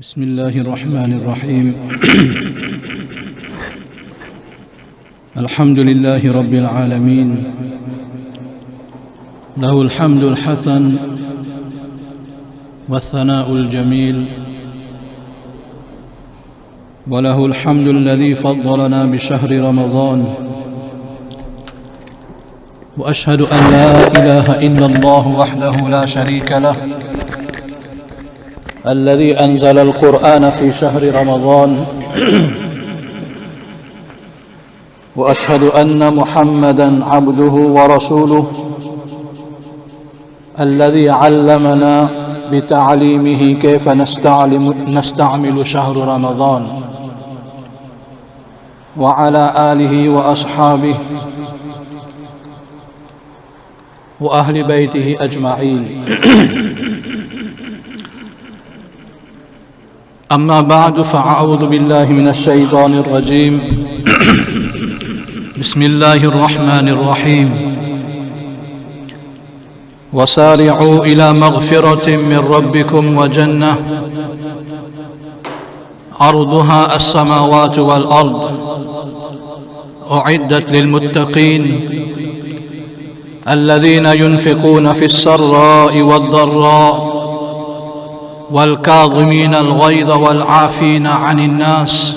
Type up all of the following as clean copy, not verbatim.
بسم الله الرحمن الرحيم الحمد لله رب العالمين له الحمد الحسن والثناء الجميل وله الحمد الذي فضلنا بشهر رمضان وأشهد أن لا إله إلا الله وحده لا شريك له الذي أنزل القرآن في شهر رمضان وأشهد أن محمدًا عبده ورسوله الذي علمنا بتعليمه كيف نستعمل شهر رمضان وعلى آله وأصحابه وأهل بيته أجمعين أما بعد فأعوذ بالله من الشيطان الرجيم بسم الله الرحمن الرحيم وسارعوا إلى مغفرة من ربكم وجنة عرضها السماوات والأرض أعدت للمتقين الذين ينفقون في السراء والضراء والكاظمين الغيظ والعافين عن الناس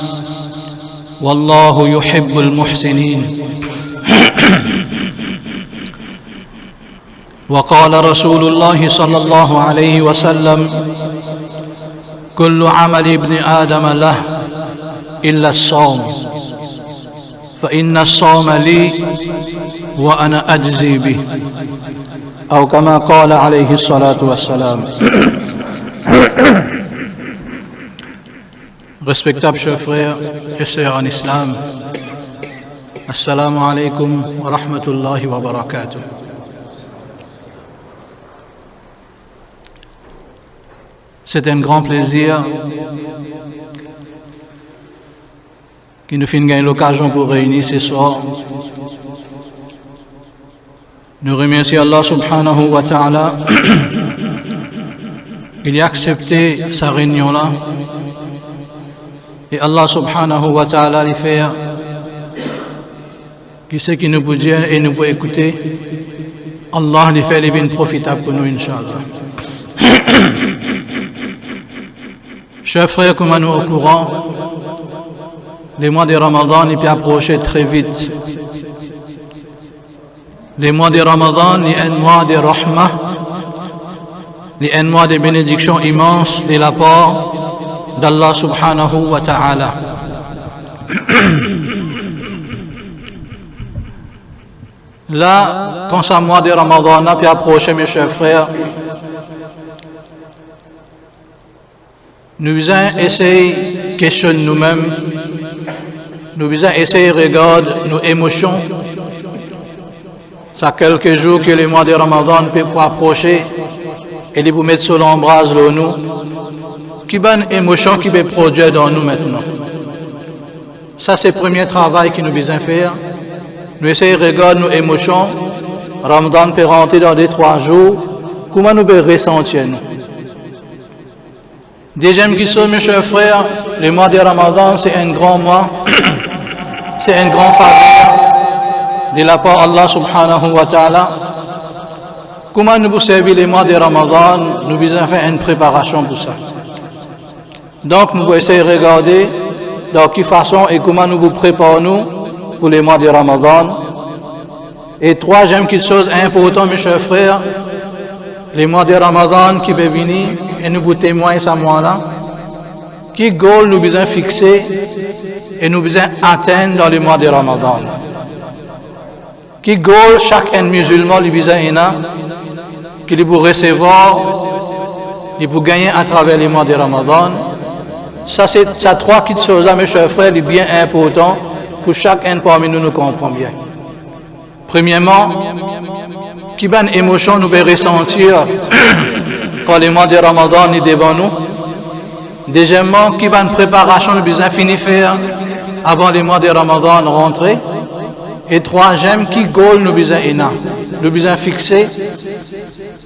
والله يحب المحسنين وقال رسول الله صلى الله عليه وسلم كل عمل ابن آدم له إلا الصوم فإن الصوم لي وأنا أجزي به أو كما قال عليه الصلاة والسلام. Respectables chers frères et sœurs en islam, Assalamu alaikum wa rahmatullahi wa barakatuh. C'est un grand plaisir qui nous fait gagner l'occasion pour réunir ce soir. Nous remercions Allah subhanahu wa ta'ala qu'il a accepté sa réunion-là. Et Allah subhanahu wa ta'ala lui fait qui c'est qui nous peut dire et nous peut écouter. Allah lui fait les vins profitables pour nous, Inch'Allah. Chers frères, comme nous au courant, les mois de Ramadan ils peuvent approcher très vite. Les mois de Ramadan, les un mois de rahmah, les un mois de bénédiction immense de la part d'Allah subhanahu wa ta'ala. Là, quand ce mois de Ramadan a pu approcher, mes chers frères, nous allons essayer de questionner nous-mêmes, nous allons essayer de regarder nos émotions. Ça quelques jours que le mois de Ramadan peut approcher et il vous mettre sur l'embrase de nous. Qui bonne émotion qui peut produire dans nous maintenant. Ça c'est le premier travail que nous devons faire. Nous essayons de regarder nos émotions. Ramadan peut rentrer dans 2-3 jours. Comment nous pouvons ressentir nous? Deuxième question, mes chers frères, le mois de Ramadan c'est un grand mois. C'est un grand faveur de la part d'Allah subhanahu wa ta'ala. Comment nous pouvons servir le mois de Ramadan? Nous devons faire une préparation pour ça. Donc, nous allons essayer de regarder dans quelle façon et comment nous vous préparons pour les mois de Ramadan. Et troisième chose importante, mes chers frères, les mois de Ramadan qui peuvent venir et nous vous témoigner ce mois-là. Qui goal nous besoin fixer et nous besoin atteindre dans les mois de Ramadan. Qui goal chaque musulman lui besoin qu'il peut recevoir, il peut gagner à travers les mois de Ramadan. Ça, trois petites choses-là, mes chers frères, c'est bien important pour chacun parmi nous comprend bien. Premièrement, quelle bonne émotion nous pouvons ressentir quand les mois de Ramadan sont devant nous. Deuxièmement, quelle bonne préparation nous devons finir faire avant les mois de Ramadan rentrer. Et troisième, quel goal nous devons fixer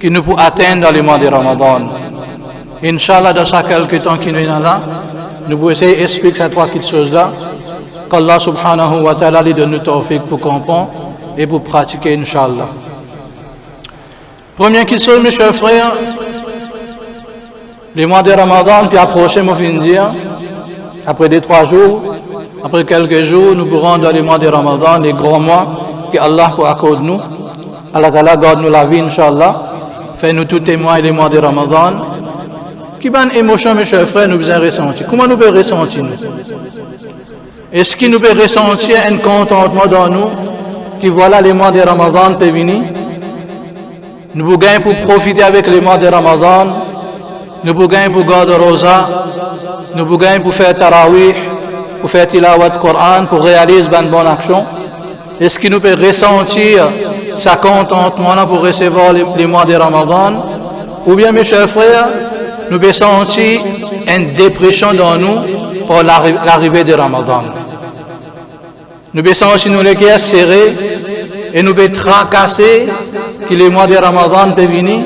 que nous pouvons atteindre dans les mois de Ramadan. Inch'Allah, dans ça quelques temps qui nous est là, nous pouvons essayer d'expliquer ces trois petites choses-là, qu'Allah subhanahu wa ta'ala lui donne nous tawfiq pour comprendre et pour pratiquer, Inch'Allah. Première question, mes chers frères, le mois de Ramadan, puis approché, moi, fin dire, après 2-3 jours, après quelques jours, nous pourrons dans le mois de Ramadan, les grands mois que Allah peut accorder nous. Allah Ta'ala garde nous la vie, Inch'Allah. Fait-nous tous témoins des mois de Ramadan. Qui bonne émotion, mes chers frères, nous avons ressenti? Comment nous pouvons ressentir nous? Est-ce qu'il nous peut ressentir un contentement dans nous, qui voilà les mois de Ramadan peut venir? Nous pouvons gagner pour profiter avec les mois de Ramadan. Nous pouvons gagner pour garder Rosa. Nous pouvons gagner pour faire Tarawih, pour faire Tilawat Coran, pour réaliser une bonne action. Est-ce qu'il nous peut ressentir sa contentement là pour recevoir les mois de Ramadan? Ou bien, mes chers frères, nous pouvons sentir une dépression dans nous pour l'arrivée de Ramadan. Nous pouvons sentir nous les cœurs serrés et nous pouvons tracasser que les mois de Ramadan peuvent venir.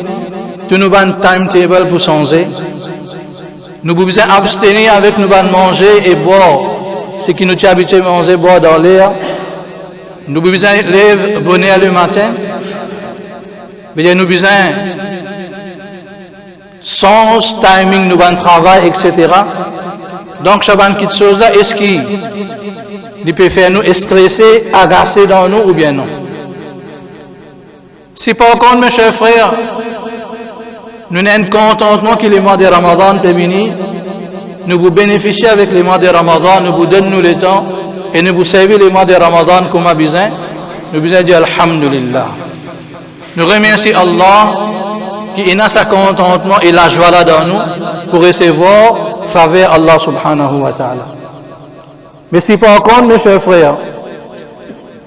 Tout nous avons un timetable pour changer. Nous pouvons abstenir avec nous manger et boire ce qui nous est habitué à manger et boire dans l'air. Nous avons besoin de lever bonheur le matin. Nous avons besoin sans timing, nous avons travail, etc. Donc, chaque petite chose là, est-ce qu'il peut faire nous stresser, agacer dans nous ou bien non? Si par contre, mes chers frères, nous avons un contentement que les mois de Ramadan peut venir, nous vous bénéficions avec les mois de Ramadan, nous vous donnons le temps et nous vous servons les mois de Ramadan comme nous avons besoin de dire Alhamdulillah. Nous remercions Allah qui a sa contentement et la joie là dans nous pour recevoir faveur Allah subhanahu wa ta'ala. Mais si par contre, mes chers frères,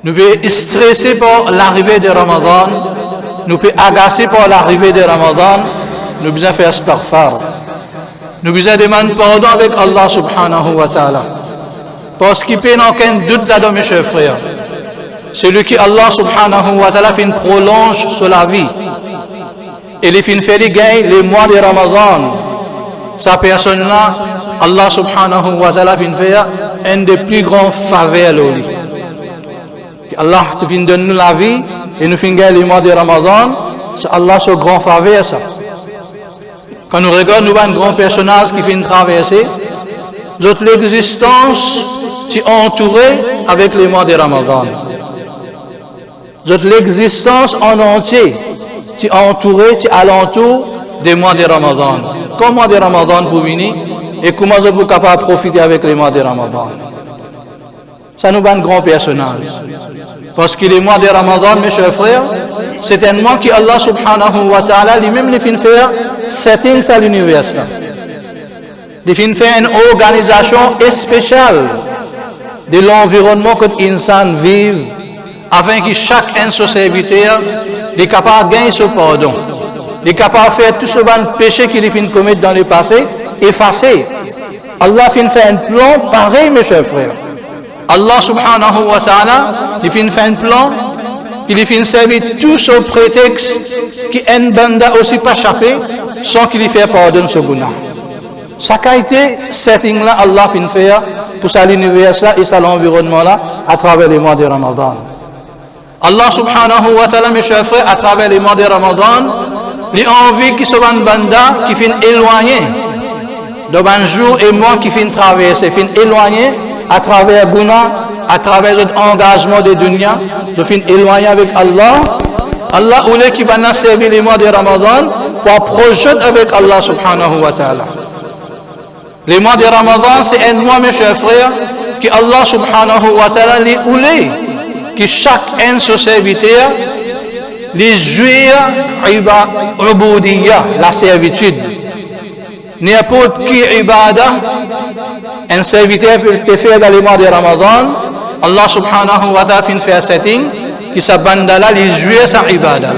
nous pouvons stresser par l'arrivée de Ramadan, nous pouvons agacer par l'arrivée de Ramadan, nous devons faire astaghfar. Nous devons demander pardon avec Allah subhanahu wa ta'ala. Parce qu'il n'y a aucun doute là-dedans, mes chers frères. Celui qui Allah subhanahu wa ta'ala fait une prolonge sur la vie. Et il fait les gains les mois de Ramadan. Sa personne-là, Allah subhanahu wa ta'ala fait faire un des plus grands faveurs. Allah te fait donner la vie et nous fait gagner les mois de Ramadan. C'est Allah ce grand faveur ça. Quand nous regardons, nous avons un grand personnage qui fait une traversée. Notre existence est entourée avec les mois de Ramadan. Notre existence en entier est entourée, est alentour des mois de Ramadan. Comment de Ramadan pour venir et comment vous êtes capable de profiter avec les mois de Ramadan? Ça nous va un grand personnage. Parce que les mois de Ramadan, mes chers frères, c'est un mois que Allah subhanahu wa ta'ala lui-même les fait faire settings à l'univers. Il fait faire une organisation spéciale de l'environnement que l'insan vive afin que chacun de ses serviteurs est capable de gagner ce pardon. Il est capable de faire tout ce péché qu'il a fait commettre dans le passé, effacer. Allah fait faire un plan pareil, mes chers frères. Allah subhanahu wa ta'ala, il fait un plan, il fait servir tout ce prétexte qui un banda aussi pas échappé sans qu'il y fait pardon ce guna. Ça a été setting là, Allah fait faire pour ça l'univers là et ça l'environnement là à travers les mois de Ramadan. Allah subhanahu wa ta'ala, mes chers frères, à travers les mois de Ramadan, il a envie qu'il soit un banda qui fait éloigné. Donc un jour et mois qui fait traverser, fait éloigné à travers Guna, à travers notre engagement de dunya, de fin éloigné avec Allah. Allah voulait qu'il va servir les mois de Ramadan pour projeter avec Allah subhanahu wa ta'ala. Les mois de Ramadan, c'est un mois, mes chers frères, que Allah subhanahu wa ta'ala lui voulait que chacun de ses serviteurs les jouir ubudiyya, la servitude. N'importe qui ibadah, un serviteur peut faire dans les mois de Ramadan, Allah subhanahu wa ta'ala fait un setting qui s'abandonne là, les jouir sa ibadah.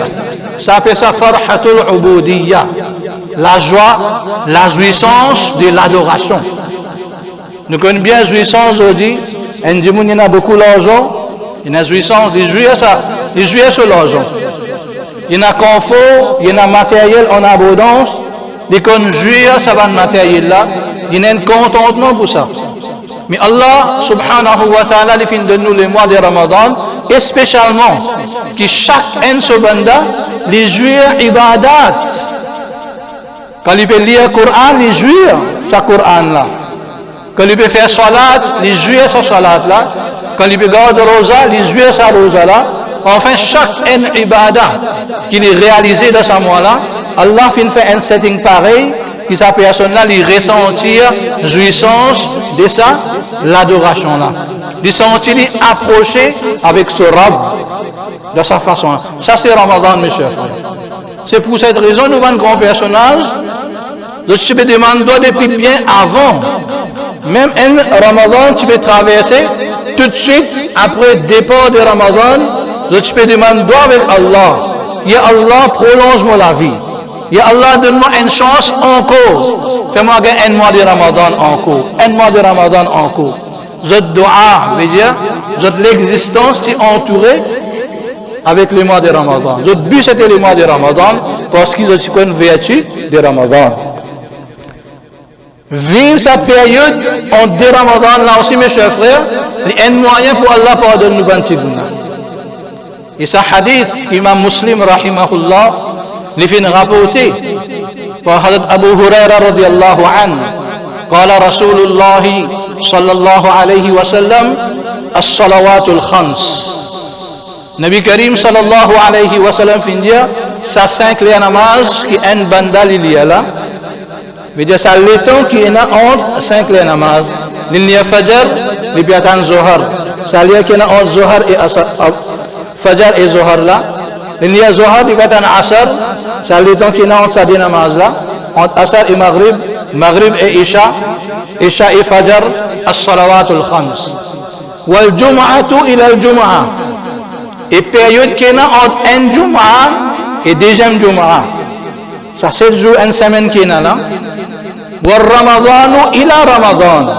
Ça appelle ça farhatul ubudiyya, la joie, la jouissance de l'adoration. Nous connaissons bien la jouissance aujourd'hui, il y en a beaucoup d'argent, il y a la jouissance, les jouir sur l'argent. Il y a confort, il y a matériel en abondance, les conjuire ça va matériel là, il y a un contentement pour ça. Mais Allah subhanahu wa ta'ala il fin de nous les mois de Ramadan et spécialement qui chaque un subanda les jouir ibadat. Quand il peut lire le Coran, il jouir sa Coran là. Quand il peut faire salat, il jouir sa salat là. Quand il peut garder rosa, il jouir sa rosa là. Enfin, chaque un ibadat qu'il est réalisé dans ce mois-là, Allah fait un setting pareil, qui sa personne-là, il ressentir jouissance de ça, l'adoration-là. Il sentir approcher avec ce Rabb de sa façon. Ça, c'est Ramadan, mes chers frères. C'est pour cette raison, nous avons un grand personnage. Je me demande depuis bien avant. Même un Ramadan, tu peux traverser tout de suite après le départ de Ramadan. Je peux demander avec Allah. Ya Allah, prolonge-moi la vie. Ya Allah, donne-moi une chance encore. Fais-moi un mois de Ramadan encore. Un mois de Ramadan encore. Je dois, veut dire, l'existence qui est entourée avec le mois de Ramadan. Le but c'était le mois de Ramadan parce qu'ils ont une vertu de Ramadan. Vivre cette période en de Ramadan là aussi mes chers frères, c'est un moyen pour Allah pardonner nous bantiguna. Et ce hadith Imam Muslim rahimahullah les fait rapporter par Hadith Abu Huraira radiyallahu anhu. قال رسول الله صلى الله عليه وسلم الصلوات الخمس. Nabi Karim sallallahu alayhi wa sallam fin dire ça 5 les namaz qui un bandal il y a là. Veut dire ça le temps qui est entre 5 les namaz. Il y a fajr, il y a zohar. Ça il y a qui est entre zohar et asr. Fajr et zohar là. Il y a zohar, il y a asr. Ça le temps qui est entre ça des namaz là. Entre asr et maghrib, maghrib et isha, isha et fajr, as-salawat al-khams. Wal jum'atu ila al-jum'ah. Et période qui est entre un Jum'a et deuxième Jum'a. Ça 7 jours, une semaine qui est là. Wa Ramadan ila Ramadan.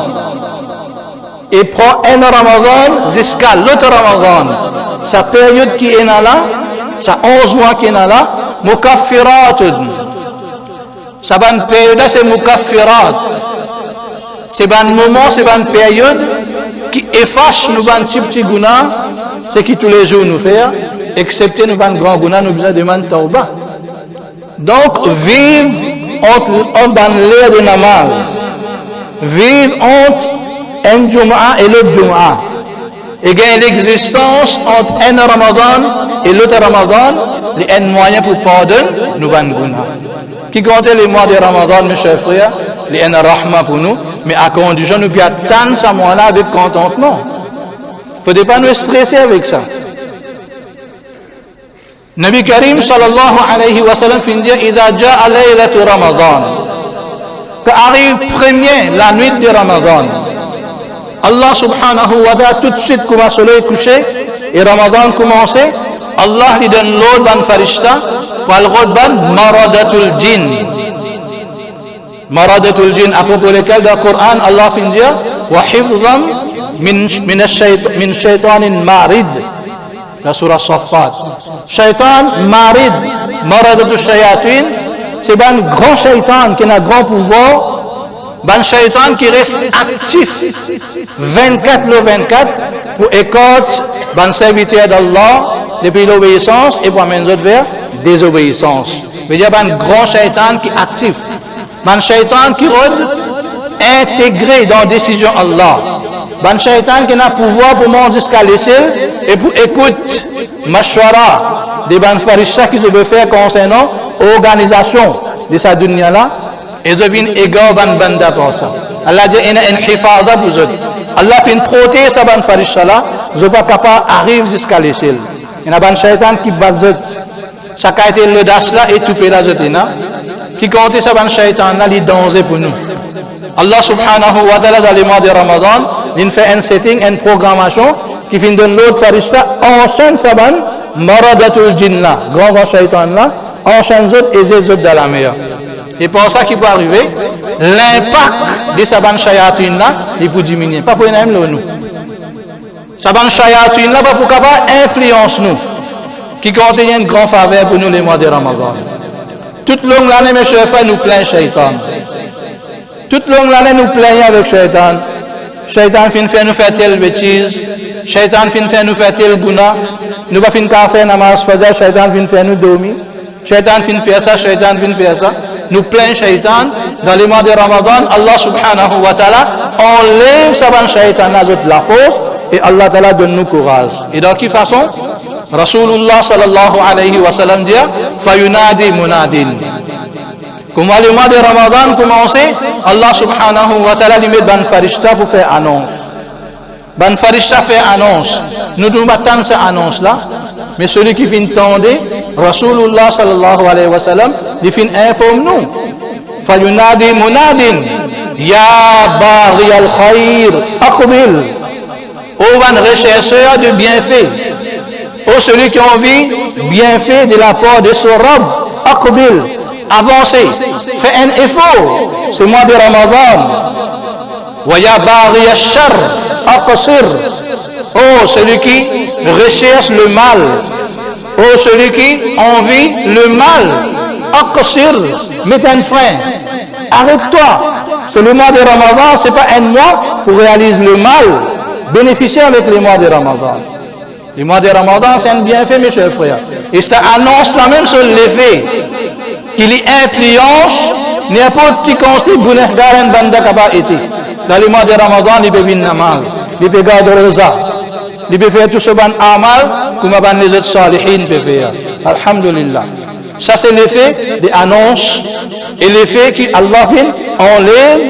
Et prend un Ramadan jusqu'à l'autre Ramadan. Sa période qui est là, ça 11 mois qui est là, mukaffiratun. Ça va une période, c'est mukaffirat. C'est un moment, c'est une période qui efface nous un petit guna. C'est qui tous les jours nous fait, excepté nous avons grand guna, nous besoin de demander tauba. Donc, vivre entre l'air de namaz, vivre entre un Jum'a et l'autre Jum'a, et gagner l'existence entre un Ramadan et l'autre Ramadan, il y a un moyen pour pardonner nous avons guna. Qui compte les mois de Ramadan, mes chers frères, il y a un rahma pour nous, mais à condition nous puissions attendre ce mois-là avec contentement. Il ne faut pas nous stresser avec ça. Nabi Karim sallallahu alayhi wa sallam fin dire إذا جاء ليلة Ramadan. Quand arrive premier la nuit de Ramadan, Allah subhanahu wa ta'ala tout de suite quand le soleil couché et Ramadan commencé, Allah lui donne l'ordre ban farishta pour l'ordre ban maradatul jinn. Maradatul jinn à propos desquels dans le Coran Allah fin dire wa hifdhan من شيطان مارد la surah Safat. Shaitan marid, maradatu shayatin, c'est un grand shaitan qui a un grand pouvoir, un shaitan qui reste actif 24 le 24 pour écouter un serviteur d'Allah depuis l'obéissance et pour amener autres vers désobéissance. Il y a un grand shaitan qui est actif, un shaitan qui est intégré dans la décision Allah. Ban shaitan qui a pouvoir pour monter jusqu'à l'essai et pour écouter mashwara des ban farisha qui se veut faire concernant l'organisation de sa dunya là et devine égal ban banda pour ça. Allah dit il y a un hifada pour eux. Allah fait une protéger sa ban farisha là, je ne pas capable arrive jusqu'à l'essai. Il y a ban shaitan qui bat ça a été l'audace là et tout pédage qui compte sa ban shaitan là il danger pour nous. Allah subhanahu wa ta'ala dans les mois de Ramadan, il fait un setting, une programmation qui fait de l'autre farishta, enchaîne sa ban, maradatul jinna, grand shaitan là, enchaîne autres et les autres dans la mer. Et pour ça qu'il peut arriver, l'impact de sa ban shayatin là, il peut diminuer. Pas pour même nous. Sa ban shayatin là, pas pour capable influence nous, qui contient une grande faveur pour nous les mois de Ramadan. Toute longue l'année, mes chers frères, nous plaignons Shaitan. Toute longue l'année, nous plaignons avec Shaitan. Shaitan fin faire nous faire telle bêtise. Shaitan fin faire nous faire tel guna. Nous pas fin faire namaz fajr. Shaitan fin faire nous dormir. Shaitan fin faire ça. Shaitan fin faire ça. Nous plaignons Shaitan. Dans les mois de Ramadan, Allah subhanahu wa ta'ala enlève ça ban Shaitan la force et Allah ta'ala donne nous courage. Et dans quelle façon? Rasulullah sallallahu alayhi wa sallam dit fayunadi munadin. Comment le mois de Ramadan commence, Allah subhanahu wa ta'ala lui met ban farishta pour faire annonce. Ban farishta fait annonce. Nous devons attendre cette annonce là. Mais celui qui vient tendre, Rasulullah sallallahu alayhi wa sallam, il vient informe nous. Fayunadi munadin ya baghi al khair aqbil. Ô ban rechercheur de bienfaits. Ô celui qui a envie bienfait de la part de ce Rabb, aqbil, avancez, fais un effort, ce mois de Ramadan. Wa ya baghi ash-shar aqsir. Oh celui qui recherche le mal, oh celui qui envie le mal, aqsir, mets un frein, arrête-toi. C'est le mois de Ramadan, c'est pas un mois pour réaliser le mal, bénéficier avec les mois de Ramadan. Le mois de Ramadan, c'est un bienfait, mes chers frères. Et ça annonce la même sur l'effet qu'il influence n'importe qui constitue Bunehgar et Banda Kaba été. Dans le mois de Ramadan, il peut venir namaz, il peut garder rosa, il peut faire tout ce ban amal, comme les autres salihin peuvent faire. Alhamdulillah. Ça, c'est l'effet des annonces et l'effet qu'Allah enlève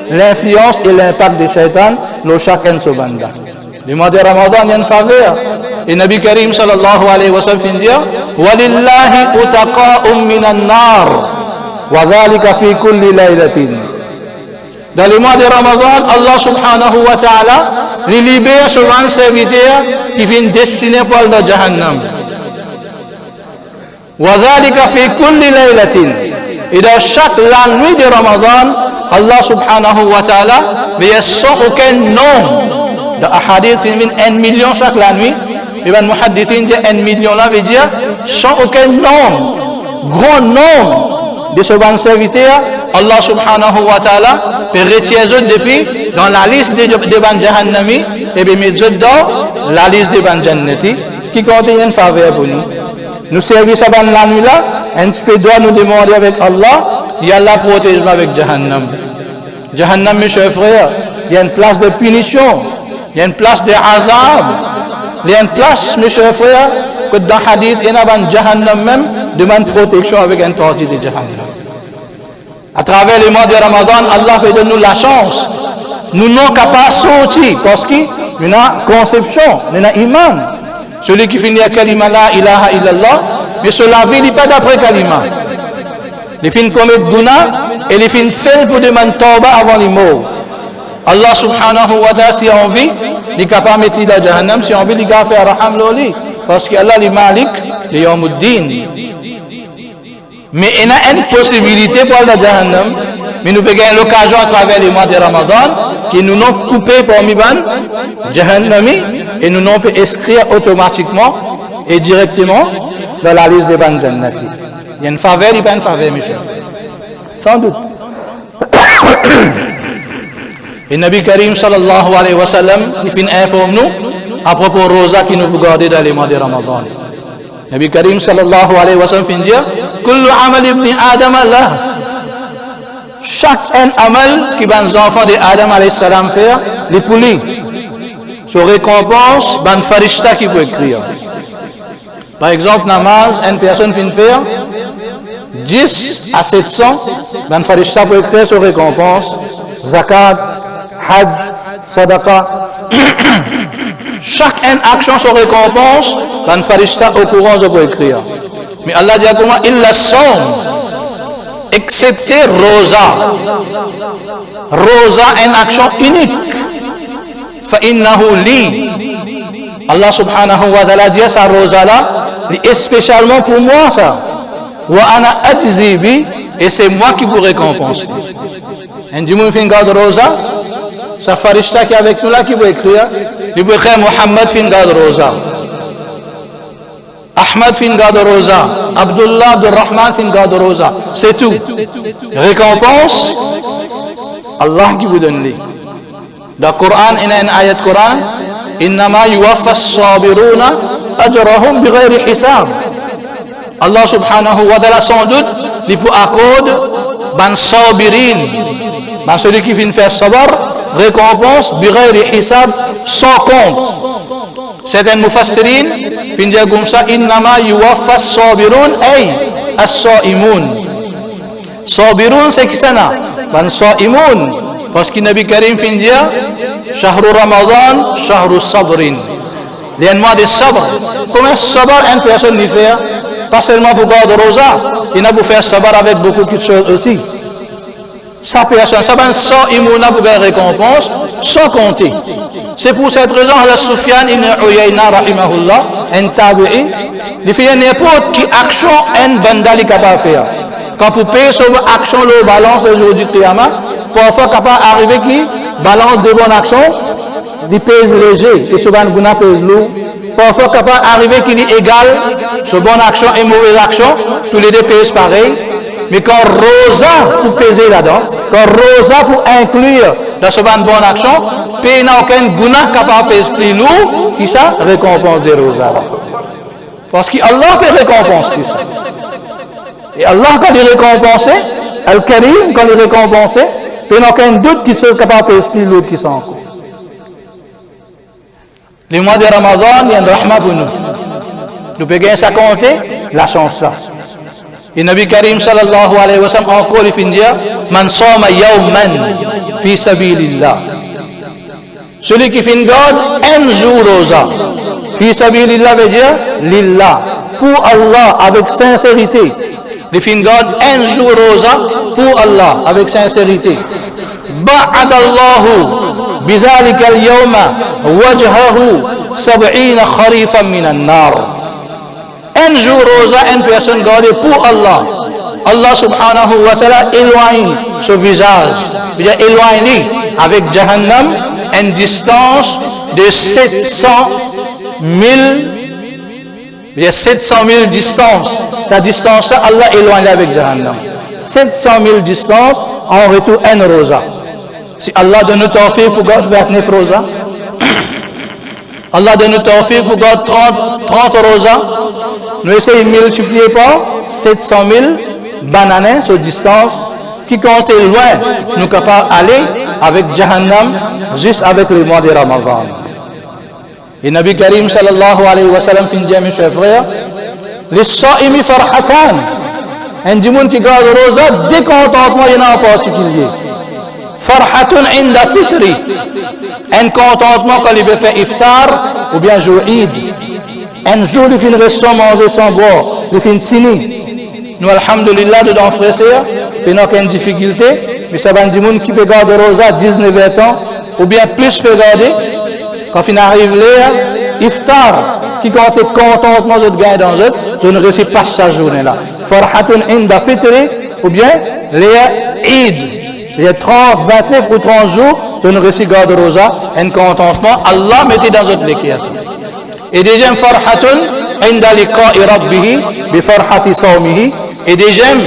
l'influence et l'impact des shaitans dans chacun de ce banda. Le mois de Ramadan, il y a une faveur. Et Nabi Karim sallallahu alayhi wa sallam dit Walillahi utaqa'um minan nar wa dhalika fi kulli laylatin. Dans le mois de Ramadan, Allah subhanahu wa ta'ala libère souvent serviteurs qui viennent destiner pour le Jahannam. Wa dhalika fi kulli laylatin. Et dans chaque la nuit de Ramadan, Allah subhanahu wa ta'ala veille sans aucun nom. Dans Ahadith, il y a 1 million chaque la nuit. Et bien, Muhaddithin dit 1 million là veut dire sans aucun nombre, grand nombre de ce bon serviteur, Allah subhanahu wa ta'ala peut retirer eux depuis dans la liste des ban Jahannami et bien mettre eux dans la liste des ban Jannati qui contient une faveur pour nous. Nous servissons la nuit là, un petit peu doit nous demander avec Allah, et Allah protège avec Jahannam. Jahannam, mes chers frères, il y a une place de punition, il y a une place de azab. Il y a une place, mes chers frères, que dans le hadith, il y a un Jahannam même demande protection avec un tortue de Jahannam. À travers les mois de Ramadan, Allah fait de nous la chance. Nous n'avons qu'à pas sortir parce qu'il y a une conception, il y a un iman. Celui qui finit à kalima la ilaha illallah, mais cela vie n'est pas d'après kalima. Il finit commettre guna et il finit faire pour demander tauba avant les morts. Allah subhanahu wa ta'ala, si on vit, il est capable de mettre dans Jahannam, si on veut, il va faire raham loli. Parce qu'Allah est malik, il est yawmuddin. Mais il y a une possibilité pour aller dans Jahannam, mais nous pouvons gagner l'occasion à travers les mois de Ramadan, que nous n'avons coupé pour Miban, Jahannami, et nous n'avons pu inscrire automatiquement et directement dans la liste des ban Jannati. Il y a une faveur, il n'y a pas une faveur, mes chers. Sans doute. Et Nabi Karim sallallahu alayhi wa sallam, il fait informe nous à propos de Rosa qui nous regarde dans les mois de Ramadan. Nabi Karim sallallahu alayhi wa sallam fait dire Kullu amal ibn Adam Allah. Chaque amal qui les enfants de Adam alayhi salam faire, les poulies, se récompense, ban farishta qui peut écrire. Par exemple, namaz, une personne vient faire 10 à 700, ban farishta peut écrire se récompense, zakat, hajj, sadaqa. Chaque action se récompense, ban farishta au courant de peut écrire. Mais Allah dit comment il la somme, excepté rosa. Rosa est une action unique. فَإِنَّهُ li. Allah subhanahu wa ta'ala dit ça rosa là, est spécialement pour moi ça. Wa ana ajzi bi, et c'est moi qui vous récompense. Un du monde fin garde rosa, ça farishta qui est avec nous là qui peut écrire, il peut écrire Muhammad fin garde rosa. Ahmad fin garde rosa, Abdullah Abdurrahman fin garde rosa. C'est tout. Récompense, Allah qui vous donne les. Dans le Coran, il y a une ayat Coran, Innama yuwaffa as-sabiruna ajrahum bighayri hisab. Allah subhanahu wa ta'ala sans doute, il peut accorder ban sabirin, ban celui qui vient faire sabar, récompense bighayri hisab, sans compte. Certains mufassirin viennent dire comme ça, Innama yuwaffa as-sabirun ay as-saimun. Sabirun c'est qui ça na? Ban saimun. Parce que Nabi Karim vient dire, Shahru Ramadan, Shahru Sabrin. Les mois de sabre. Comment sabar une personne y fait? Pas seulement pour garder rosa, il a pour faire sabar avec beaucoup de choses aussi. Sa personne, ça va sans immouna pour gagner récompense, sans compter. C'est pour cette raison que Sufyan ibn Uyayna, rahimahullah, un tabi'i, il fait n'importe qui action, un bandali capable de faire. Quand vous payez sur action, le balance le jour du Qiyamah, parfois capable d'arriver qui balance de bonnes actions, il pèse léger, et souvent il pèse lourd. Parfois capable d'arriver qu'il est égal, sur bonne action et mauvaise action, tous les deux pèsent pareil. Mais quand rosa pour peser là-dedans, quand rosa pour inclure dans ce bonne action, pays n'a aucun guna capable de peser plus lourd, qui ça récompense des rosas. Parce qu'Allah peut récompenser ça. Et Allah, quand il récompense, Al-Karim, quand il récompense, il n'y a aucun doute qu'il soit capable de peser plus lourd qui ça encore. Les mois de Ramadan, il y a un rahma pour nous. Nous pouvons ça compter, la chance là. Et Nabi Karim sallallahu alayhi wa sallam encore il finit Man sama yawman fi sabilillah. Celui qui finit garde un jour rosa. Fi sabilillah veut dire lillah. Pour Allah avec sincérité. Il finit garde un jour rosa pour Allah avec sincérité. Ba'ad Allahu bidhalika al-yawma wajhahu 70 kharifan min an-nar. Un jour rosa, une personne gardée pour Allah. Allah subhanahu wa ta'ala éloigne ce visage. Il a éloigné avec Jahannam une distance de 700 000 distance. Sa distance, Allah éloigne avec Jahannam. 700 000 distance en retour un rosa. Si Allah donne nous tawfiq pour garder 29 rosa, Allah donne nous tawfiq pour garder 30 rosa, nous essayons de multiplier par 700 000 bananes sur distance qui compte loin, nous sommes capables d'aller avec Jahannam juste avec le mois de Ramadan. Et Nabi Karim sallallahu alayhi wa sallam finit mes chers frères, les saïmi farhatan, un dimanche qui garde rosa, décontentement il y en a en particulier. Farhatun inda fitri, un contentement quand il veut faire iftar ou bien jour Eid. Un jour, il finit restant manger sans boire, il finit tini. Nous, alhamdulillah, dedans, frères et sœurs, il n'y a aucune difficulté, mais ça va dire qui peut garder rosa 19 ans, ou bien plus peut garder, quand il arrive là, iftar, qui compte contentement de gagner dans eux, je ne réussis pas sa journée-là. Farhatun inda fitri, ou bien les Eid. Il y a 30, 29 ou 30 jours, je ne réussis pas garder rosa, un contentement, Allah mettait dans notre liquidation. Et deuxième farhatun inda liqa'i rabbihi bi farhati sawmihi. Et deuxième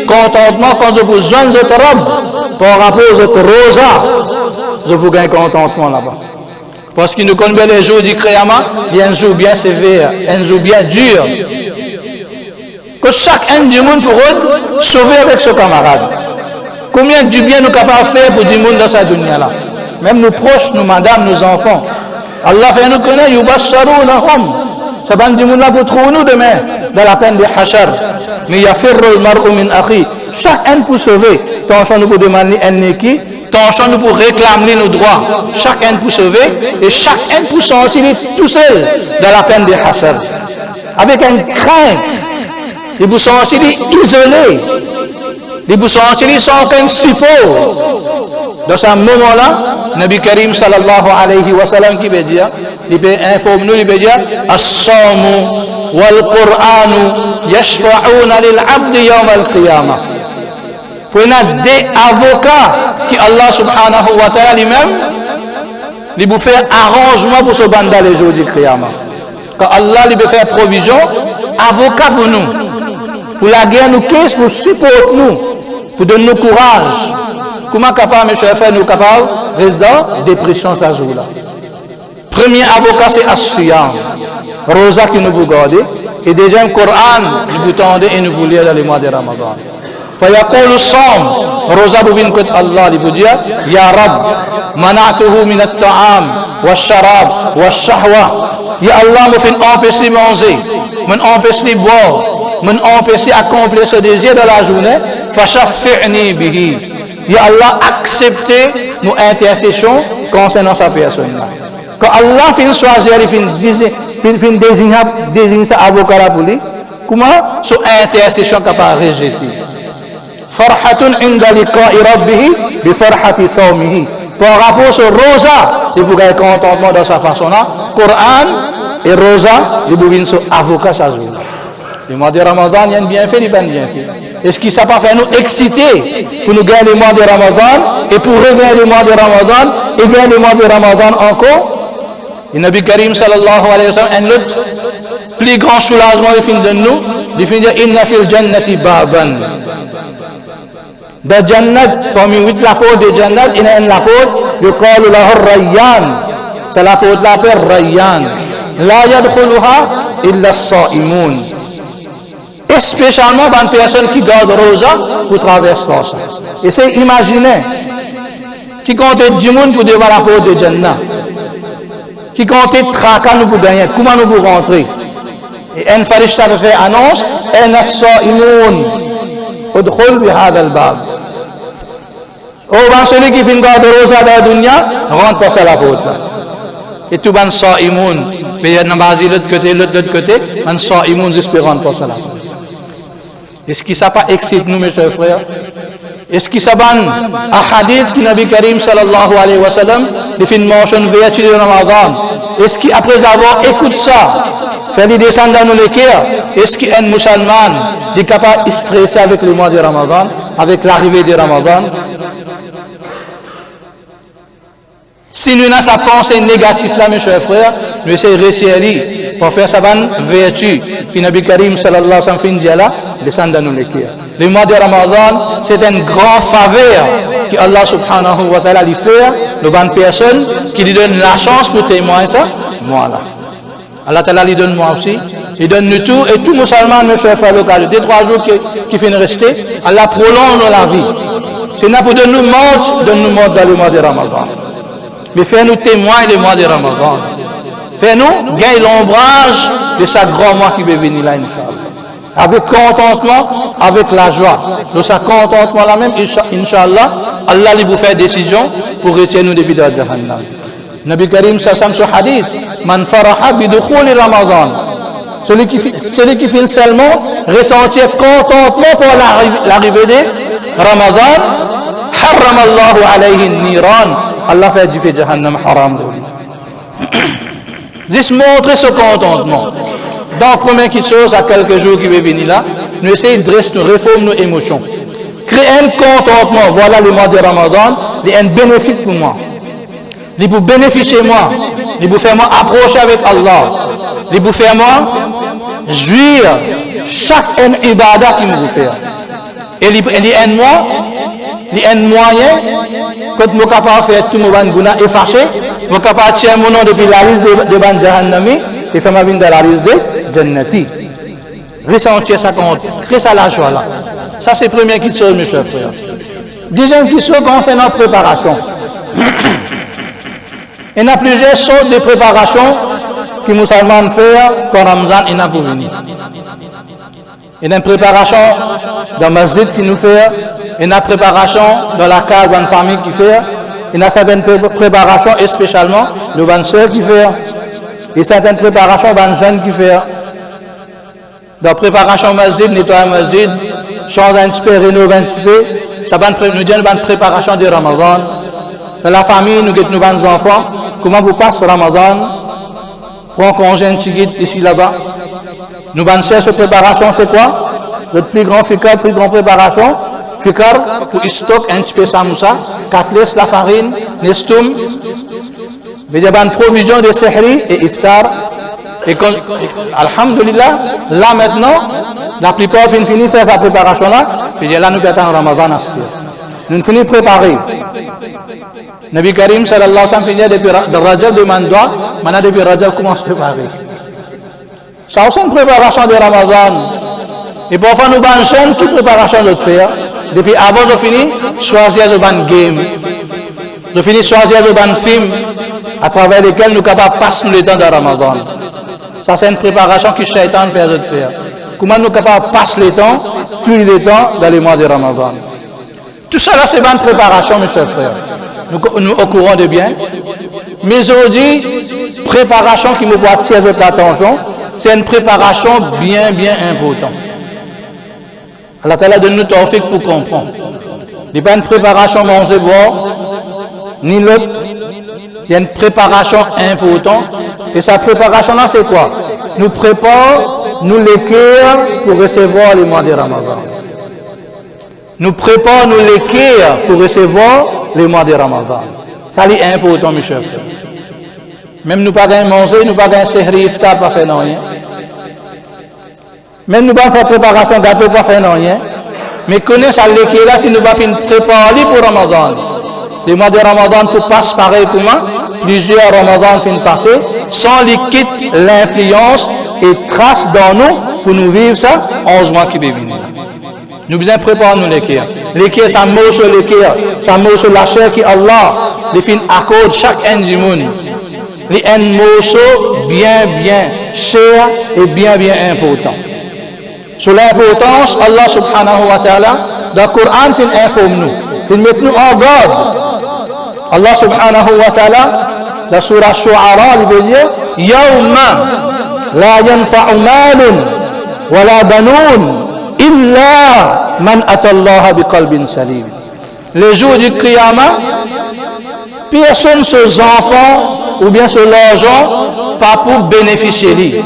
contentement quand je vous joins votre robe par rapport à votre rosa, je vous gagne contentement là-bas. Parce qu'il nous connaît les jours du Qiyamah, il y a un jour bien sévère, un jour bien dur. Que chacun du monde pour sauver avec ses camarades. Combien du bien nous sommes capables de faire pour du monde dans cette dunya-là? Même nos proches, nos madames, nos enfants. Allah fait nous connaître, yubasharunahum. Ça va nous dire pour trouver nous demain dans la peine de Hachar. Mais yafirru al-mar'u min akhi. Chacun pour sauver. Tension nous pour demander un équipe. Tension nous pour réclamer nos droits. Chacun pour sauver et chacun pour sortir tout seul dans la peine de Hachar. Avec une crainte. Il vous sortir isolé. Il vous sortir sans aucun support. Dans ce moment-là, Nabi Karim sallallahu alayhi wa sallam qui veut dire, il peut informer nous, il veut dire, as-samu wal-Qur'anu yashfa'una lil-'abdi yawm al-qiyamah. Pour des avocats qui Allah subhanahu wa ta'ala lui-même, il peut faire arrangement pour ce bandal les jours du qiyamah. Quand Allah lui peut faire provision, avocat pour nous. Pour la guerre, nous caisse, pour supporter nous, pour donner nous courage. Comment capable, mes chers frères, nous capables de résister dépression ce jour-là. Premier avocat, c'est As-Siyam. Rosa qui nous vous garde. Et deuxième, Coran, nous vous tendez et nous vous lire dans les mois de Ramadan. فيقول الصوم روزا بوين كت الله لبوديا يا رب منعته من الطعام والشراب والشهوة يا الله me fait empêcher manger me empêcher boire me empêcher accomplir ce désir de la journée فشفعني به ya Allah acceptez nos intercessions concernant sa personne là quand Allah fin choisir fin désigner sa avocat pour lui comment son intercession capable rejeter farhatun inda liqa'i rabbih bi farhati sawmihi par rapport sur rosa il vous gagne contentement dans sa façon là Coran et rosa il vous vient sur avocat ça jour le mois de Ramadan il y a bien fait il pas bien fait est-ce qu'il ça pas fait nous exciter pour nous gagner le mois de Ramadan et pour regagner le mois de Ramadan et gagner le mois de Ramadan encore et Nabi Karim sallallahu alayhi wa sallam un autre plus grand soulagement il fin de nous il fin dire inna fil jannati baban dans Jannat, parmi 8 la porte de Jannat, il y a une la porte, il y a Rayyan. C'est la porte la l'appelle Rayyan. La yadkhuluha illa as-sa'imun. Et spécialement une personne qui garde rosa pour traverser par ça. Et c'est imaginer qui compte du monde pour devant la porte de Jannat. Qui compte tracas nous pour gagner, comment nous pour rentrer. Et un farishta fait annonce, en as-sa'imun. Udkhul bi hadha al-bab. Oh, celui qui finit garder rosa dans la dunya, rentre par ça la porte. Et tout ban sa'imun, mais il y a un basi l'autre côté, ban sa'imun espérant par ça la porte. Est-ce qu'il ça pas excite nous mes chers frères? Est-ce qu'il ça ban un hadith qui Nabi Karim sallallahu alayhi wa sallam, il fait une mention vertu de Ramadan? Est-ce qu'après avoir écouté ça, fait les descendre dans nos cœurs, est-ce qu'un musulman est capable de stresser avec le mois de Ramadan, avec l'arrivée de Ramadan? Si nous avons sa pensée négative là, mes chers frères, nous essayons de réussir pour faire sa bonne vertu. Puis Nabi Karim sallallahu alayhi wa sallam fin dit là, descendre dans nos cœurs. Le mois de Ramadan, c'est une grande faveur que Allah subhanahu wa ta'ala lui fait, de bonnes personnes qui lui donnent la chance pour témoigner ça, moi là. Allah ta'ala lui donne moi aussi, il donne nous tout, et tout musulman ne fait pas l'occasion. Des 3 jours qui finissent rester, Allah prolonge la vie. C'est là pour donner nous mort dans le mois de Ramadan. Mais fais-nous témoin le mois de Ramadan. Fais-nous gagner l'ombrage de sa grand mois qui va venir là, Inch'Allah. Avec contentement, avec la joie. De sa contentement là même, Inch'Allah, Allah lui vous fait décision pour retirer nous depuis la Jahannam. Nabi Karim sallam sur hadith, man faraha bidukhuli Ramadan. Celui qui fait seulement ressentir contentement pour l'arrivée de Ramadan, harram Allahu alayhi niran. Allah fait du fait Jahannam haram de lui. Juste montrer ce contentement. Donc, première chose, à quelques jours qui va venir là, nous essayons de réformer nos émotions. Créer un contentement. Voilà le mois de Ramadan. Il y a un bénéfice pour moi. Il vous bénéficier moi. Il vous faire moi approcher avec Allah. Il vous faire moi jouir chaque ibadah qu'il vous fait. Et il y a un mois. Il y a un moyen, quand nous sommes capables de faire tout le monde effacer, nous sommes capables de tirer mon nom depuis la liste de Ban Jahannami et faire ma vie dans la liste de Jannati. Ressentir ça compte, créer ça la joie là. Ça c'est la première chose, mes chers frères. Deuxième question concernant la préparation. Il y a plusieurs sortes de préparation que les musulmans font quand Ramzan est pour venir. Il y a une préparation dans le masjid qui nous fait. Il y a une préparation dans la case d'une famille qui fait. Il y a certaines préparations, et spécialement de bonnes soeurs qui fait. Et certaines préparations de jeunes qui fait. Dans la préparation masjid, nettoyer masjid, changer un petit peu, rénover un petit peu. Ça va nous donner une préparation de Ramadan. Dans la famille, nous avons nos enfants. Comment vous passez Ramadan? Prends congé un petit guide ici là-bas. Nous allons faire cette préparation, c'est quoi? Notre plus grand fikar, plus grande préparation. Fikar pour stock un petit peu samoussa, 4 laisses la farine, nestoum. Il y a une provision de sehri et iftar. Et alhamdulillah, là maintenant, la plupart finissent faire sa préparation là, puis là nous attendons Ramadan à ce nous finissons préparer. Nabi Karim sallallahu alayhi wa sallam finit depuis Rajab de Mandoua, maintenant depuis Rajab commence à préparer. Ça aussi une préparation de Ramadan. Et parfois nous avons toute préparation de faire. Depuis avant de finir, choisir de ban game. De finir choisir de ban film à travers lesquels nous sommes capables de passer le temps de Ramadan. Ça c'est une préparation que Shaitan fait de faire. Comment nous sommes capables de passer le temps, tout le temps dans les mois de Ramadan. Tout ça là c'est une préparation mes chers frères. Nous au courant de bien. Mais aujourd'hui, préparation qui me doit attirer votre attention, c'est une préparation bien importante. Allah Ta'ala donne nous tawfiq pour comprendre. Il n'y a pas une préparation manger boire, ni l'autre. Il y a une préparation importante. Et cette préparation-là, c'est quoi? Nous préparons, nous l'équerre pour recevoir les mois de Ramadan. Nous préparons, nous l'équerre pour recevoir les mois de Ramadan. Ça c'est important, mes chers frères. Même nous pas gagner manger, nous pas gagner sehri iftar, pas faire rien. Même nous pas faire préparation gâteau, pas faire rien. Mais connaissez à l'équerre là, si nous pas faire préparer pour Ramadan. Les mois de Ramadan tout passe pareil comment? Plusieurs Ramadans finissent passer sans les quitte l'influence et trace dans nous pour nous vivre ça 11 mois qui viennent. Nous besoin préparer nous l'équerre. L'équerre, ça mot sur l'équerre, ça mot sur la chair qui Allah, les fins accorde chaque un du monde. Les un morceau bien cher et bien important. Sur l'importance, Allah subhanahu wa ta'ala, dans le Coran, il informe nous, il met nous en garde. Allah subhanahu wa ta'ala, dans la surah Shu'ara, il veut dire, Yawma la yanfa'u malun wa la banoun illa man atallaha biqalbin salim. Le jour du Qiyamah, personne ses enfants ou bien sur l'argent pas pour bénéficier de lui.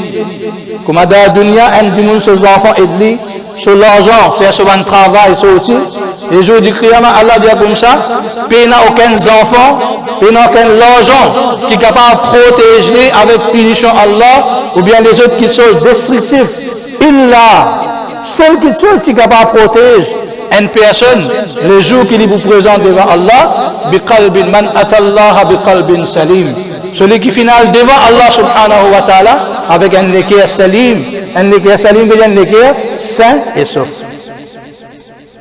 Comme dans la dunya, un du monde ses enfants et lui sur l'argent, faire ce bon travail, sortir. Les jours du Qiyamah, Allah dit comme ça, il n'a aucun enfant, il n'a aucun l'argent qui est capable de protéger avec punition Allah, ou bien les autres qui sont destructifs. Illa, seule chose qui est capable de protéger une personne, le jour qu'il vous présente devant Allah, biqalbin man atallaha biqalbin salim. Celui qui finale devant Allah subhanahu wa ta'ala avec un l'équerre salim. Un l'équerre salim veut dire un l'équerre sain et sauf.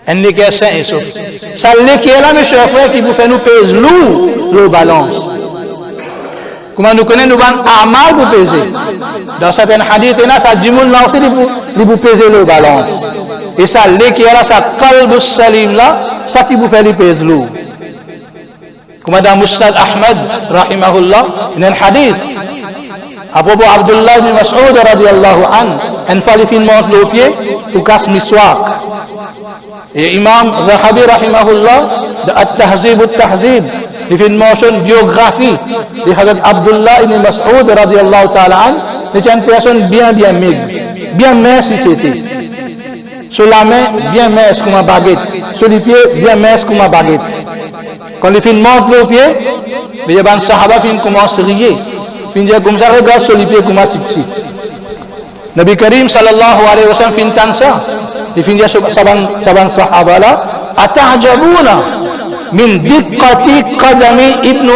Un l'équerre sain et sauf. Ça l'équerre là, mes chers frères, qui vous fait nous peser lourd le balance. Comment nous connaissons, nous avons un amal pour peser. Dans certains hadiths, ça dit monde là aussi, il vous peser le balance. Et ça l'équerre là, ça qalbus salim là, ça qui vous fait lui peser lourd. Comme dans Musnad Ahmad, rahimahullah, il y a un hadith. À propos d'Abdullah ibn Mas'ud, radiyallahu anhu, une fois il monte le pied pour casser miswak. Et Imam Zahabi, rahimahullah, de At-Tahzib At-Tahzib, il fait une mention biographie de Hazrat Abdullah ibn Mas'ud, radiyallahu ta'ala anhu, il est une personne bien maigre, bien mince c'était. Sur la main, bien mince comme un baguette. Sur les pieds, bien mince comme un baguette. Quand les filles montent le pied, les sahaba commencent à rire. Ils disent comme ça, regarde sur les pieds comme un petit. Nabi Karim sallallahu alayhi wa sallam fin tan ça. Ils disent saban sahaba là, ata'jabuna min diqqati qadami ibnu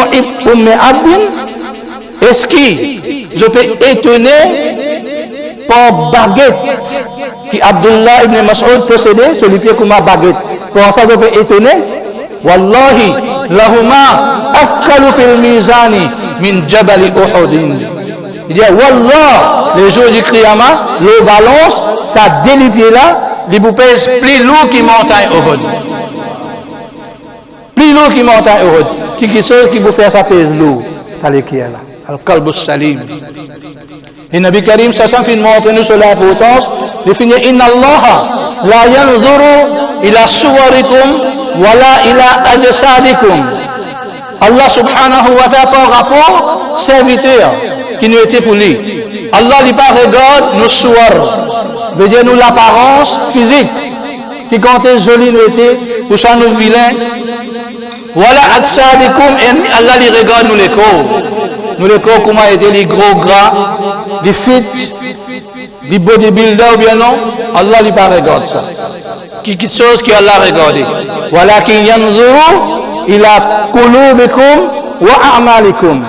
ummi abdin. Est-ce que je peux étonner par baguette qui Abdullah ibn Mas'ud possédait sur les pieds comme un baguette? Pour ça, je peux étonner. Wallahi lahuma afkalu fil mizani min jabal Uhud. Il dit wallah, le jour du Qiyamah, le balance, ça délipie là, il vous pèse plus lourd qui montagne Uhud. Plus lourd qui montagne Uhud. Qui chose qui vous fait ça pèse lourd, ça l'équipe là. Al-qalbus salim. Et Nabi Karim ça fait montrer nous sur l'importance de finir inna Allah la yanzuru ila suwarikum wala ila ajsadikum. Allah subhanahu wa ta'ala par rapport serviteur qui nous était pour lui. Allah n'est pas regarde nos suwar, veut dire nous l'apparence physique qui quand est joli nous était ou soit nous vilains. Wala ajsadikum et Allah lui regarde nous les corps. nous les corps comment étaient les gros gras, les fit, les bodybuilders ou bien non, Allah lui pas regarde ça. Quelque chose que Allah regardé. Voilà qu'il yanzuru ila qulubikum wa a'malikum.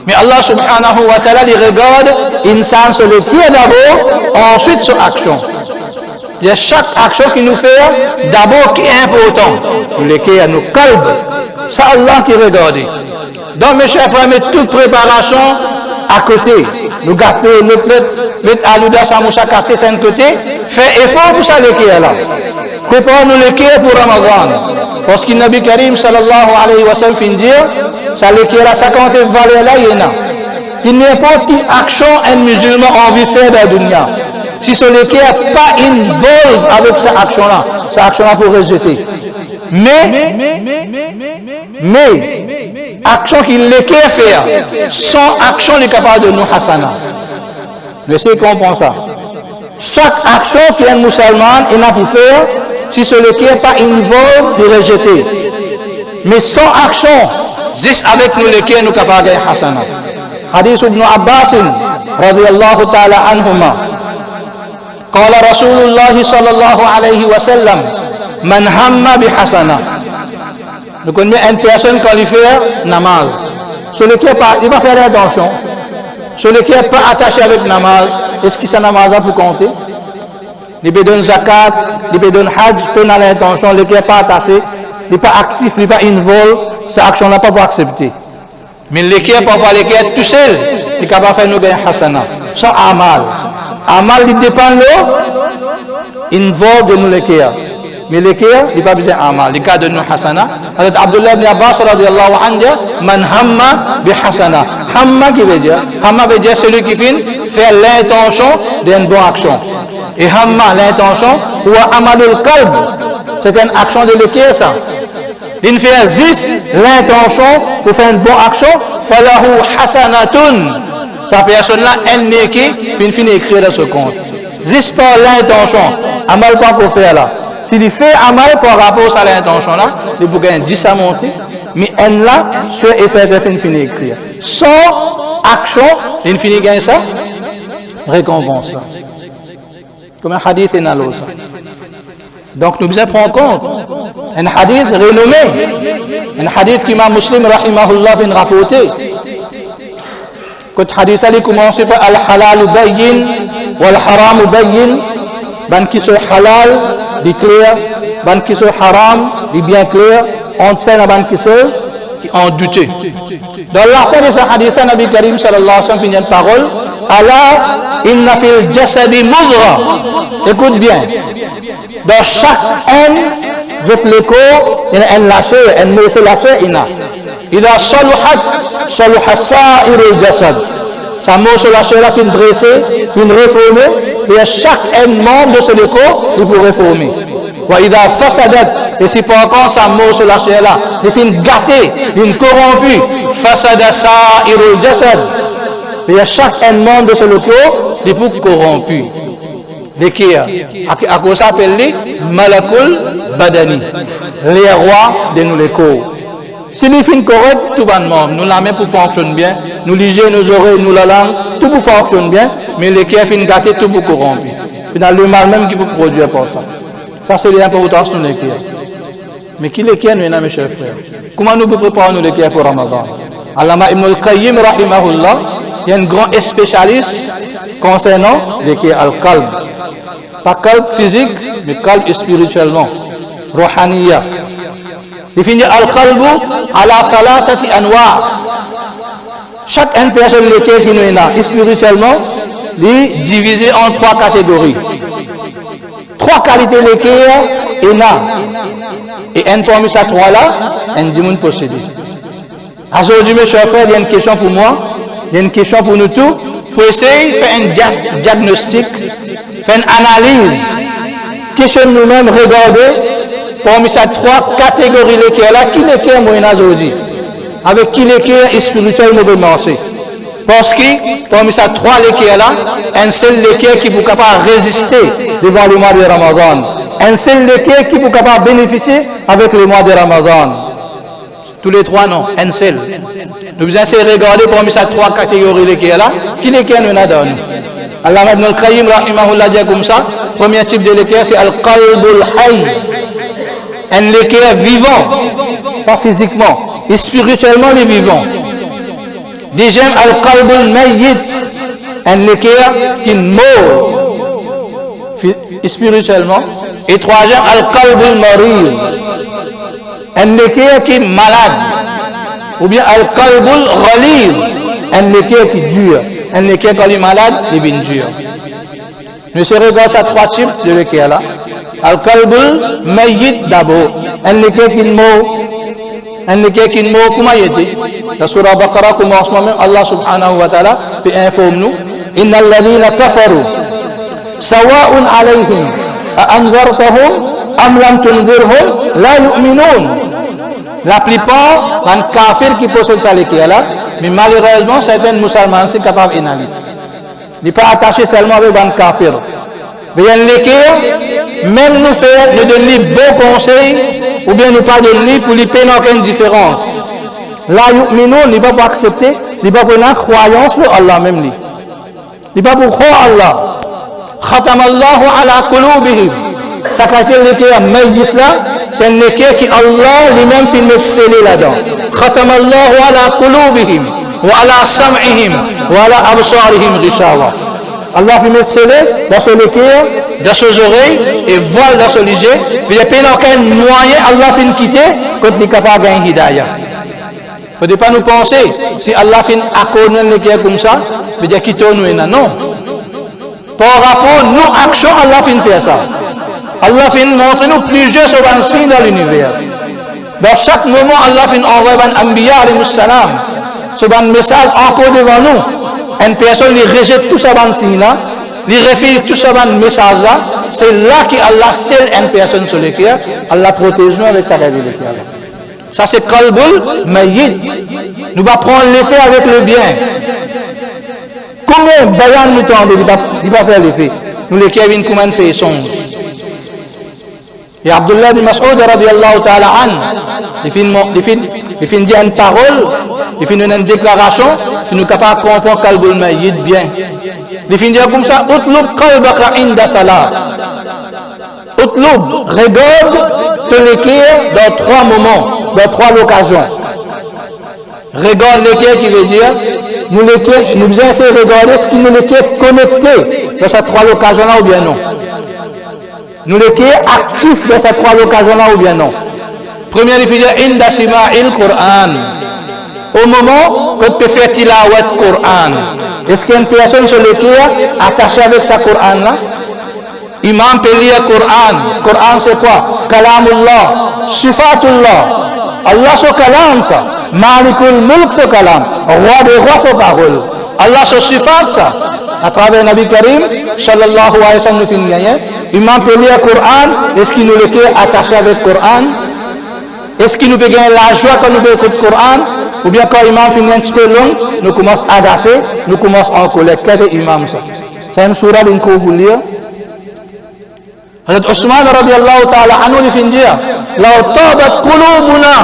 Mais Allah subhanahu wa ta'ala il regarde insan sur le pied d'abord, ensuite sur action. Il y a chaque action qu'il nous fait d'abord qui est important. Le qui est nos calbes. C'est Allah qui regarde. Donc mes chers frères, mettez toute préparation à côté. Nous gâter le plat, mettre Alouda Samoussa Kake c'est un côté. Fait effort pour ça le qui est là. Prépare-nous le qui est pour Ramadan. Parce que Nabi Karim sallallahu alayhi wa sallam fin dire, ça le qui est là, 50 valeurs là, il y en a. Il n'y a pas quelle action un musulman a envie de faire dans la dunya. Si ce n'est pas involve avec cette action-là pour rejeter. Mais, action qu'il le faire, sans action, il est capable de nous hasana. Mais c'est comprend ça. Chaque action qu'un musulman il a pu faire, si ce n'est pas involve, de rejeter. Mais sans action, juste avec nous, le qui nous capable de hasana. Hadith ibn Abbas, radiyallahu ta'ala anhuma. قال رسول الله صلى الله عليه وسلم من هم بحسنة. Nous connaissons une personne quand il fait namaz. Celui qui n'est pas, il va faire attention. Celui qui n'est pas attaché avec namaz, est-ce que sa namaz a pour compter? Il peut donner zakat, il peut donner hajj, il peut donner l'intention, le qui n'est pas attaché, il n'est pas actif, il n'est pas involve, cette action n'a pas pour accepter. Mais le qui est parfois, le qui est tout seul, il est capable de faire nous gagner hasana, sans amal. Amal, il dépend de l'eau, involve de nous le qui est. Mais le qui est, il n'est pas besoin d'amal. Le cas de nous hasana, Abdullah ibn Abbas radiyallahu anhu, man hamma bi hasana. Hamma qui veut dire? Hamma veut dire celui qui fait l'intention d'une bonne action. Et hamma, l'intention, ou amalul qalb, c'est une action de l'équerre, ça. Il fait juste l'intention pour faire une bonne action, falahu hasanatun. Sa personne-là, elle n'est qu'une finit écrire dans ce compte. Juste par l'intention, amal pas pour faire là. S'il fait amal par rapport à l'intention là, il peut gagner 10 à monter, mais elle là, sur et certains finit écrire. Sans action, il finit gagner ça, récompense là. Comme un hadith est nalo ça. Donc nous devons prendre compte. Un hadith renommé. Un hadith qu'Imam Muslim rahimahullah vient rapporter. Quand hadith ali commence par al-halal bayyin wal-haram bayyin. Ban qui sont halal, dit clair. Ban qui sont haram, dit bien clair. On sait la ban qui sont qui ont douté. Dans la fin de ce hadith, Nabi Karim sallallahu alayhi wa sallam finit une parole. Allah inna fil jasadi mudra. Écoute bien. Dans chaque haine, je le corps, il y a un lâcher, un morceau lâché, il y a. Il a saluhat sa'irul jasad. Sa morceau lâché là, fin dressé, fin réformé, et à chaque membre de ce corps, il peut réformer. Il a fasadat, et si par contre sa morceau lâché là, il fin gâté, il corrompu, fasada sa'irul jasad. Et à chaque membre de ce corps, il peut corrompu. L'équerre, à quoi ça s'appelle les malakul badani, les rois de nous les corps. Si les fins corrects, tout va de nous la main pour fonctionner bien, nous lisons nos oreilles, nous la langue, tout pour fonctionner bien, mais l'équerre fin gâté, tout pour corrompu. Dans le mal même qui peut produire pour ça. Ça c'est l'importance de l'équerre. Mais qui l'équerre nous est mes chers frères? Comment nous pouvons préparer nous l'équerre pour Ramadan? Allama Ibn al-Qayyim rahimahullah, il y a un grand spécialiste concernant l'équerre al-qalb. Pas calme physique, mais calme spirituellement. Rohaniya. Il finit al-qalbu ala thalathati anwa. Chaque personne qui nous est là, spirituellement, est divisé en 3 catégories. 3 qualités qui est là. Et un parmi ces 3 là, un dimanche possédé. Aujourd'hui, mes chers frères, il y a une question pour moi, il y a une question pour nous tous. Pour essayer de faire un diagnostic, faire une analyse, question nous-mêmes, regarder, parmi ces 3 catégories qui est là, qui est moyen aujourd'hui, avec qui est spirituel nous commencer. Parce que parmi ces 3 qui est là, un seul qui est capable de résister devant le mois de Ramadan, un seul qui est capable de bénéficier avec le mois de Ramadan. Tous les trois, non, un seul. Nous devons essayer de regarder parmi ces trois catégories qui est là, qui est nous dans nous. Allah ibn al-Qayyim, rahimahullah, dit comme ça, premier type de l'équerre, c'est al-qalbul hayy. Un l'équerre vivant, pas physiquement, et spirituellement les vivants. Deuxième, al-qalbul mayyit. Un l'équerre qui meurt spirituellement. Et troisième, al-qalbul marid. Un équerre qui est malade, ou bien al-qalbul ghalid, un équerre qui dure, un équerre quand il est malade, il est bien dur. Nous serons dans ces trois types de l'équerre là. Al-qalbul mayyit d'abord, un équerre qui est mort, comment il était? La surah Baqarah commencement même, Allah subhanahu wa ta'ala peut informer nous, innal ladhina kafaru sawa'un alayhim a anzartahum am lam tunzirhum la yu'minun. La plupart des kafirs qui possèdent ça l'équerre là, mais malheureusement certains musulmans sont capables d'inhaler. Il n'est pas attaché seulement avec les kafirs. Mais l'équerre, même nous faire, nous donner bons conseils, ou bien nous pas donner pour lui payer aucune différence. La yu'minun, il n'est pas pour accepter, il n'est pas pour une croyance pour Allah même. Il n'est pas pour croire Allah. Khatamallahu ala qulubihim. Ça caractère l'équerre mayyit là, c'est un équerre qui Allah lui-même fait mettre scellé là-dedans. Khatamallahu ala qulubihim wa ala sam'ihim wa ala absarihim ghishawa. Allah fait mettre scellé dans son équerre, dans ses oreilles et voile dans son liget. Il n'y a pas aucun moyen Allah fait quitter quand il est capable de gagner hidayah. Il ne faut pas nous penser, si Allah fait accorder l'équerre comme ça, il veut dire quitter nous. Non. Par rapport à nous, action, Allah fait faire ça. Allah fait montrer nous plusieurs signes dans l'univers. Dans chaque moment, Allah fait envoyer un anbiya alayhi salam. Ce message encore devant nous. Une personne qui rejette tout ça dans signe là, il refuse tout ça dans message là. C'est là qu'Allah seul une personne sur l'équerre. Allah protège nous avec sa garde de l'équerre. Ça c'est qalbul mayyit. Nous allons prendre l'effet avec le bien. Combien bayan nous tendent, il va faire l'effet. Nous l'équerre vient comment on fait songe. Et Abdullah bin Mas'ud radiyallahu ta'ala an, il finit dire une parole, il finit une déclaration, qui nous capable de comprendre qalbul mayyit bien. Il finit dire comme ça, utlub qalbaka inda thalath. Utlub, regarde te l'équerre dans trois moments, dans trois occasions. Regarde l'équerre qui veut dire, nous devons essayer de regarder ce qui nous l'équerre connecté dans ces trois occasions là ou bien non. Nous l'équerre actif dans ces trois occasions là ou bien non. Première définition, inda sima'il Qur'an. Au moment que tu peux faire tilawat Qur'an. Est-ce qu'il y a une personne sur l'équerre attachée avec sa Qur'an là? Imam peut lire Qur'an. Qur'an c'est quoi? Kalamullah, Sifatullah. Allah son kalam ça. Malikul mulk son kalam. Roi des rois son parole. Allah son sifat ça. À travers Nabi Karim, sallallahu alayhi wa sallam, nous finissons gagner. Imam peut lire Qur'an. Est-ce qu'il nous l'équerre attaché avec Qur'an? Est-ce qu'il nous fait gagner la joie quand nous écoutons le Coran? Ou bien quand l'imam finit un petit peu long, nous commençons à agacer, nous commençons en colère. Quel est l'imam ça? C'est une surah d'une cour pour lire. Hazrat Osman radiyallahu ta'ala anhu il finit dire law tabat qulubuna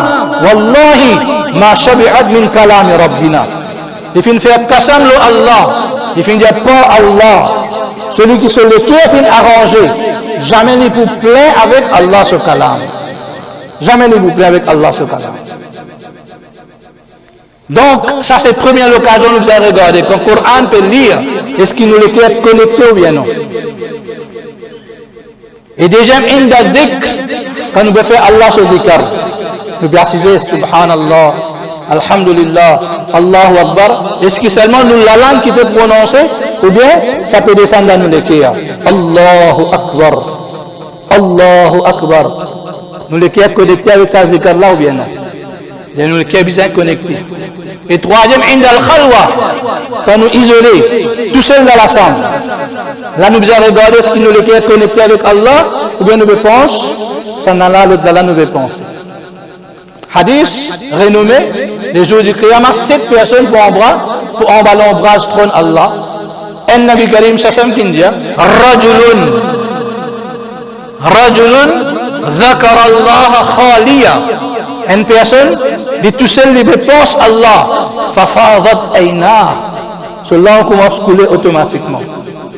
wallahi ma shabi'at min kalami rabbina. Il finit faire qasam lo Allah. Il finit dire pas Allah. Celui qui se l'équerre finit arranger. Jamais ni pour plaire avec Allah ce kalam. Jamais ne vous plaît avec Allah ce cas-là. Donc, ça c'est la première occasion de nous regarder. Quand le Coran peut lire, est-ce qu'il nous l'équerre connecté ou bien non? Et deuxième, inda dhikr, quand nous pouvons faire Allah sur dhikr, nous pouvons préciser Subhanallah, Alhamdulillah, Allahu Akbar. Est-ce que seulement nous la langue qui peut prononcer ou bien ça peut descendre dans nous l'équerre? Allahu Akbar, Allahu Akbar. Nous l'équerre connecté avec sa zikr là ou bien non? Et nous l'équerre bien connecté. Et troisième, inda al-khalwa, quand nous isolés, tout seul dans la chambre. Là nous devons regarder ce qui nous l'équerre connecté avec Allah ou bien nous pensons, ça n'a là, l'autre là nous pensons. Hadith renommé, les jours du Qiyamah, 7 personnes pour emballer l'ombrage trône Allah. Un Nabi Karim Sassam qui dit, Rajulun ذكر الله خاليا Une personne, dit tout seul, il pense Allah. Fafadat aina. Cela on commence à couler automatiquement.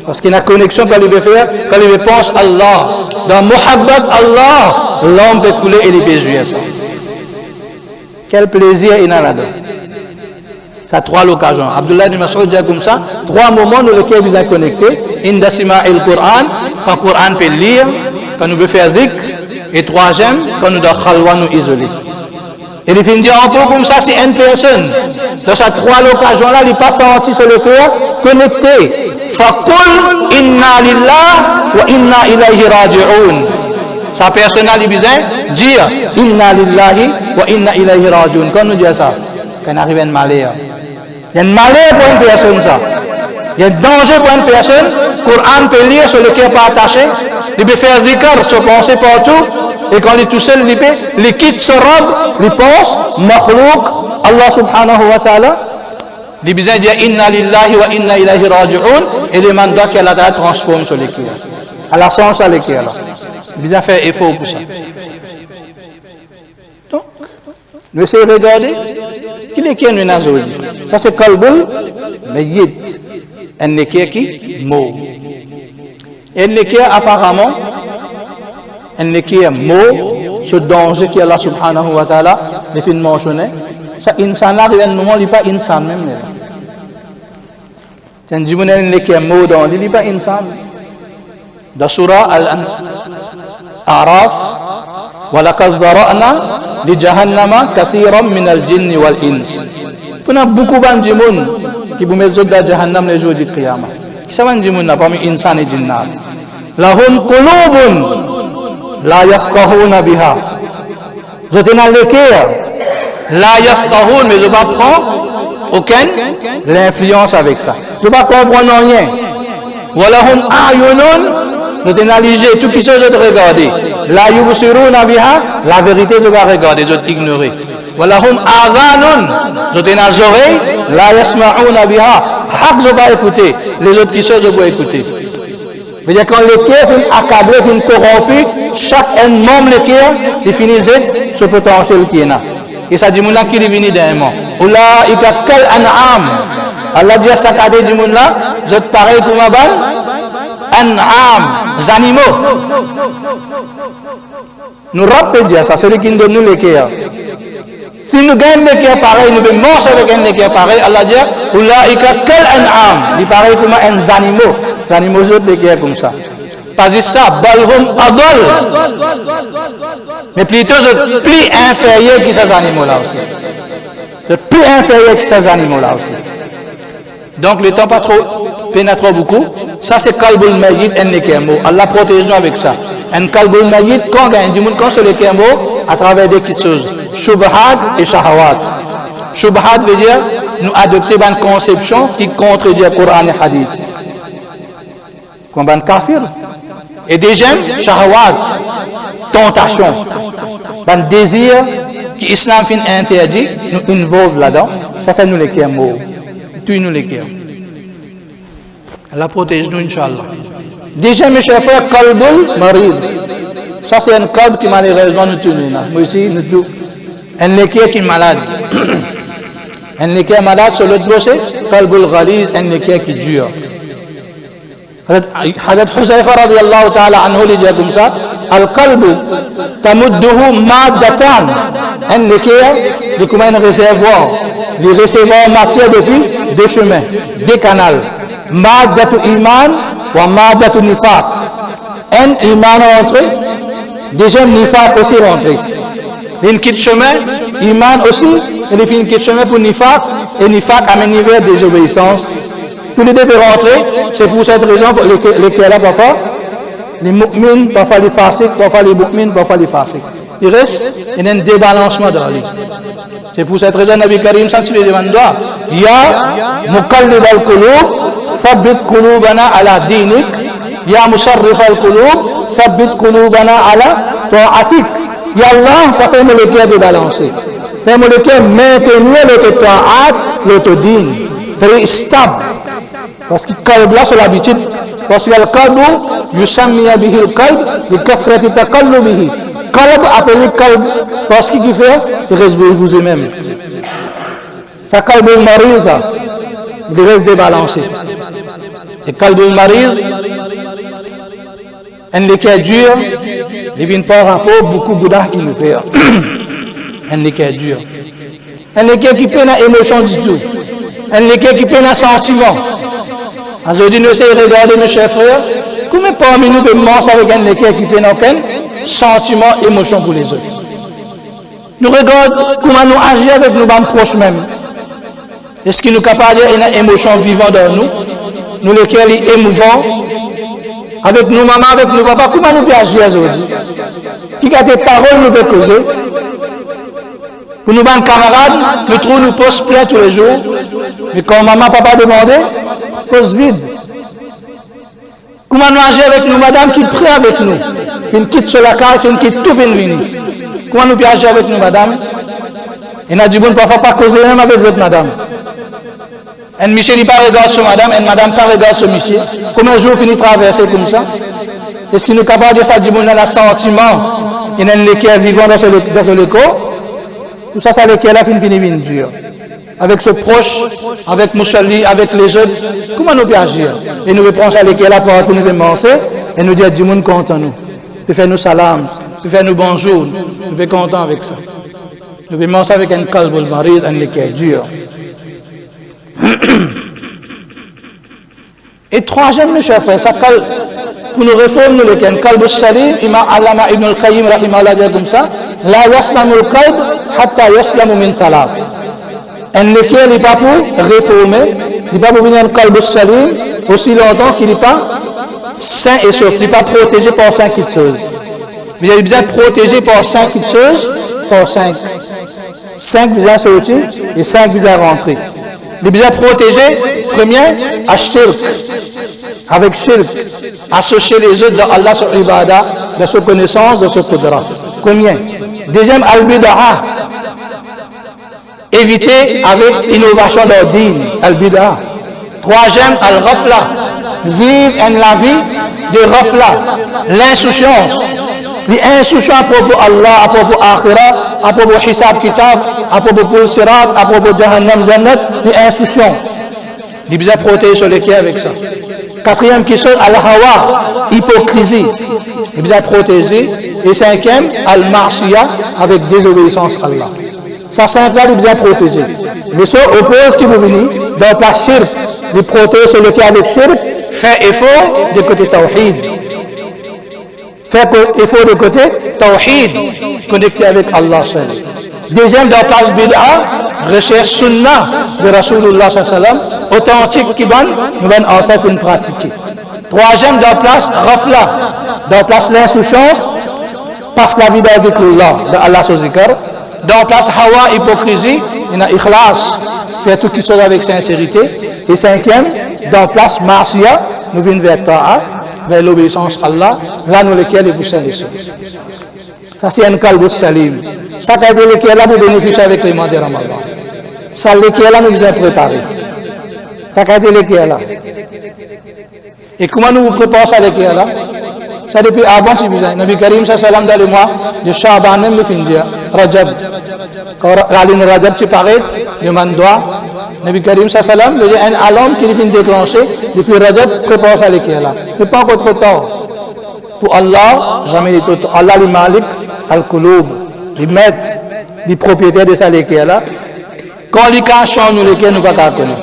Parce qu'il y a une connexion quand il veut faire, quand il pense Allah. Dans Muhabbat Allah, l'homme peut couler et il peut jouer ça. Quel plaisir il y a là-dedans. Ça a trois occasions. Abdullah ibn Mas'ud dit comme ça, trois moments dans lesquels vous êtes connectés. Inda sima'il Qur'an, quand le Qur'an peut lire, quand nous veut faire dhikr, et troisième, quand nous devons khalwa nous isoler. Et il finit un peu comme ça, c'est une personne. Dans ces trois occasions-là, il passe senti sur le cœur, connecté. Faqul inna lillah wa inna ilayhi raji'un. Sa personne a besoin de dire inna lillahi wa inna ilayhi raji'un. Quand nous disons ça, quand il arrive un malheur. Il y a un malheur pour une personne, ça. Il y a un danger pour une personne. Le Coran peut lire sur le cœur pas attaché. Il peut faire zikr, se penser partout. Et quand il est tout seul, il quitte sa robe, il pense, makhlouk, Allah subhanahu wa ta'ala. Il a besoin de dire inna lillahi wa inna ilayhi raji'un. Et les mandats qu'Allah transforme sur le cœur. À la sens à le cœur. Il a besoin de faire effort pour ça. Donc, nous essayons de regarder. Qui est qui nous a dit? Ça c'est Kalbul Mayyit. Un équerre qui mort. Un équerre apparemment, un équerre mort, ce danger qui est là subhanahu wa ta'ala, les films mentionnés, ça insan arrive à un moment, il n'est pas insan même. C'est un dimanche, un équerre mort dans il n'est pas insan. Dans surah Al-Araf, وَلَقَدْ ذَرَأْنَا لِجَهَنَّمَ كَثِيرًا مِنَ الْجِنِّ وَالْإِنسِ. Il y a beaucoup de gens qui vous mettent dans Jahannam les jours du Qiyamah. Qui savent que les gens parmi les insan et les djinns. لَهُمْ قُلُوبٌ لَا يَفْقَهُونَ بِهَا. Ils ont le cœur. La yafqahun, mais je ne vais pas prendre aucune l'influence avec ça. Je ne vais pas comprendre rien. وَلَهُمْ أَعْيُنٌ. Nous devons analyser tout ce qui se regarder. La yubsiruna biha, la vérité je vais regarder, je vais ignorer. Walahum adhanun, je donne les oreilles, la yasma'una biha, haq je vais écouter, les autres qui sont je vais écouter. C'est-à-dire quand le cœur finit accablé, finit corrompu, chaque membre le cœur, il finit ce potentiel qui est là. Et ça dit mouna qui est venu d'un mot. Ulaika kal an'am. Allah dit à ça qu'à dit mouna, je te pareil pour ma balle. An'am, animaux. Nous rappelons dire ça, celui qui nous donne nous les cœurs. Si nous gagnons les cœurs pareils, nous devons manger avec un cœur pareil. Allah dit, Ulaika kal an'am. Il paraît comme un animaux. Les animaux autres les cœurs comme ça. Pas juste ça, balhum adol. Mais plutôt le plus inférieur que ces animaux-là aussi. Le plus inférieur que ces animaux-là aussi. Donc le temps pas trop pénètre beaucoup. Ça c'est Kalbul Mayyit en Nekemo. Allah protège nous avec ça. Un Kalbul Mayyit quand gagne du monde quand c'est le Nekemo à travers des petites choses. Shubhat et Shahawat. Shubhat veut dire nous adopter une conception qui contredit le Coran et Hadith. Comme un kafir. Et deuxième, Shahawat. Tentation. Un désir que l'islam fin interdit nous involve là-dedans. Ça fait nous les Nekemo. Tue nous les cœurs. Allah protège nous, Inch'Allah. Déjà, mes chers frères, Kalbul Marid. Ça, c'est un kalb qui malheureusement nous tue. Moi aussi, nous tue. Un équerre qui est malade. Un équerre malade, sur l'autre côté, Kalbul Ghaliz, un équerre qui dure. Hazrat Huzaifa radiyallahu ta'ala anhu, il dit comme ça, Al-Kalbu, tamudduhu maddatan. Un équerre, il est comme un réservoir. Les réservoirs matière depuis deux chemins, deux canaux. Maddatu iman wa maddatu nifaq. Un iman rentré, deuxième nifaq aussi rentré. Une quitte chemin, iman aussi, et il fait une quitte chemin pour nifaq, et nifaq amène une désobéissance. Tous les deux peuvent rentrer, c'est pour cette raison lesquelles là parfois, les mu'mins, parfois les fasiq, parfois les mu'mins, parfois les fasiq. Il reste, il y a un débalancement dans la vie. C'est pour cette raison, Nabi Karim, ça tu les demandes, Ya muqallib al-qulub, thabbit qulubana ala dinik, Ya musarrif al-qulub, thabbit qulubana ala ta'atik. Ya Allah, fais-moi le cœur de balancer. Fais-moi le cœur maintenir l'autre ta'at, l'autre din. Fais-le stable. Parce que le qalb là, c'est l'habitude. Parce que le qalb, yusammiya bihi al-qalb, bi kathrati taqallubihi. qalb appelé qalb parce qu'il fait, il reste vous même. Ça qalb al-marid, il reste débalancé. Et qalb al-marid, un est dur, il vient par rapport beaucoup de gouda qui nous fait. Un est dur. Un est qui peut une émotion du tout. Un est qui peut un sentiment. Aujourd'hui, nous essayons de regarder nos chers frères. Comment parmi nous pouvons manger avec un équerre qui peut aucun sentiment, émotion pour les autres. Nous regardons comment nous agissons avec nos proches même. Est-ce qu'il nous est capable d'avoir une émotion vivante dans nous? Nous lesquels émouvants. Avec nos mamans, avec nos papas, comment nous pouvons agir aujourd'hui? Qui a des paroles nous pouvons causer? Pour nos camarades, nous trouvons nous postes pleins tous les jours. Mais quand maman, papa demandait, poste vide. Comment nous agir avec nous, madame, qui prie avec nous? Fait une quitte sur la carte, fait une quitte tout vient venir. Comment nous pouvons agir avec nous, madame? Et nous a dit, bon, parfois pas causer même avec votre madame. Un monsieur n'est pas regarde sur madame, une madame pas regarde sur monsieur. Comment un jour finit de traverser comme ça? Est-ce qu'il nous est capable de ça, dit, bon, on a un sentiment, il y a un équerre vivant dans ce léco? Tout ça, c'est l'équerre là, finit dur. Avec ce proche, avec Moussali, avec les autres, comment nous pouvons agir? Et nous reprenons ça l'équerre là pour nous démencer et nous dire, du monde content nous. Nous faire nous salam, nous faire nous bonjour, nous sommes contents avec ça. Nous pouvons manger avec un calme marid, un équerre dur. Et troisième, mes chers frères, ça calme. Pour nous réformer, nous avons un qalb salim, Imam Allama Ibn al-Qayyim, rahimahullah, dit comme ça, la yaslamu al-qalb, hatta yaslamu min thalath. Un équerre n'est pas pour réformer, il n'est pas pour venir un qalb salim, aussi longtemps qu'il n'est pas sain et sauf, il n'est pas protégé par 5 choses. Il est bien protégé par 5 choses, par 5. 5 déjà sortis et 5 déjà rentrés. Il est bien protégé, premier, à shirk. Avec shirk, associer les autres dans Allah sur ibadah, dans sa connaissance, dans sa qudra. Combien? Deuxième, al-bid'a. Éviter avec innovation dans le din, al-bid'a. Troisième, al-ghafla. Vivre la vie de ghafla, l'insouciance. L'insouciance à propos Allah, à propos akhira, à propos hisab kitab, à propos sirat, à propos jahannam, jannat, l'insouciance. Il est bien protégé sur les pieds avec ça. Quatrième question, al-hawa, hypocrisie. Il est bien protégé. Et cinquième, al-marsiya, avec désobéissance à Allah. Ça, cinq-là, il est bien protégé. Mais ça oppose qui vous venez, dans la shirk, il est protégé sur le pied avec shirk, fait effort de côté tawhid. Fait effort de côté tawhid, connecté avec Allah seul. Deuxième, dans la place bid'a, recherche sunnah de Rasulullah sallam, authentique qui bonne, nous allons en pratiquer. Troisième, dans la place rafla, dans la place l'insouciance, passe la vie dans dhikrullah, dans Allah sur zikr. Dans la place hawa, hypocrisie, il y a ikhlas, faire tout qui soit avec sincérité. Et cinquième, dans la place marsiya, nous venons vers ta'a, vers l'obéissance à Allah, là nous lesquels les poussins et sauf. Ça c'est un qalb salim. Ça qui a été lesquels là pour bénéficier avec les mois de Ramadan. Ça lesquels là nous vous avons préparé. Ça qui a été lesquels là. Et comment nous vous préparons ça lesquels là? Ça depuis avant tu disais. Nabi Karim sallam dans le mois de Sha'ban même le fin de Rajab. Quand Ralin Rajab tu parais, le mandoa. Nabi Karim sallam le dit un alarme qui finit déclencher depuis Rajab prépare ça lesquels là. C'est pas encore trop tard. Pour Allah, jamais il est trop tard. Allah le Malik al-Qulub, les maîtres, les propriétaires de ça lesquels là. Quand les cas changent nous lesquels nous pas connaître.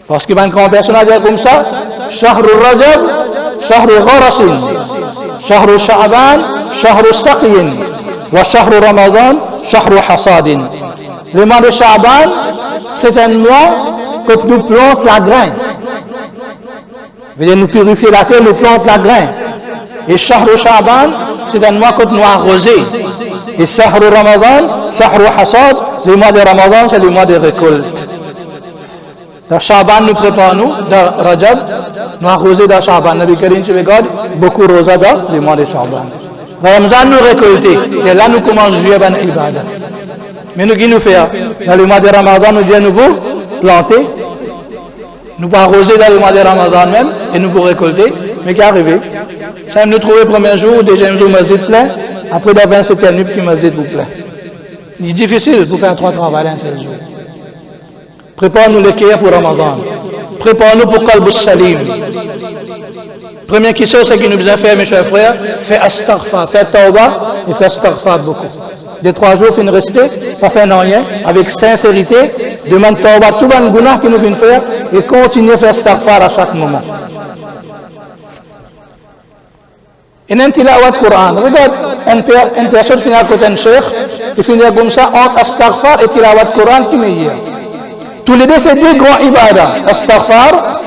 Parce qu'il y a un grand personnage comme ça, Shahrul Rajab, Shahrul Gharasin, Shahrul Sha'ban, Shahrul Saqiyin, wa Shahrul Ramadan, Shahrul Hasadin. Le mois de Sha'ban, c'est un mois que nous plantons la grain. Nous purifier la terre, nous plantons la grain. Et Shahrul Sha'ban, c'est un mois que nous arroser. Et Shahrul Ramadan, Shahrul Hasad, le mois de Ramadan, c'est le mois de récolte. Dans Sha'ban, nous préparons, dans Rajab, nous arrosons dans Sha'ban. Nabi Karim, tu regardes, beaucoup de rosas dans le mois de Sha'ban. Dans Ramzan, nous récoltons. Et là, nous commençons à jouer à l'Ibadah. Mais nous, qui nous faisons? Dans le mois de Ramadan, nous disons, nous pouvons planter. Nous pouvons arroser dans le mois de Ramadan même, et nous pouvons récolter. Mais qui est arrivé? Ça nous trouver le premier jour, deuxième jour, masjid plein. Après, dans 27e nuit, qui masjid vous plaît. Il est difficile pour faire 3 travaux en 16 jours. Prépare-nous le cœur pour Ramadan. Prépare-nous pour Qalbus Salim. Première question, c'est qu'il nous besoin faire, mes chers frères, faire astaghfar, faire tawbah et faire astaghfar beaucoup. Des 3 jours, il nous rester, pas faire rien, avec sincérité, demande tawbah tout le gounah qu'il nous vient faire et continuer à faire astaghfar à chaque moment. Et un tilawat Coran. Regarde, une personne finit à côté d'un cheikh, il finit comme ça, entre astaghfar et tilawat Coran qui est meilleur. Tous les deux, c'est des grands ibadah. Astaghfar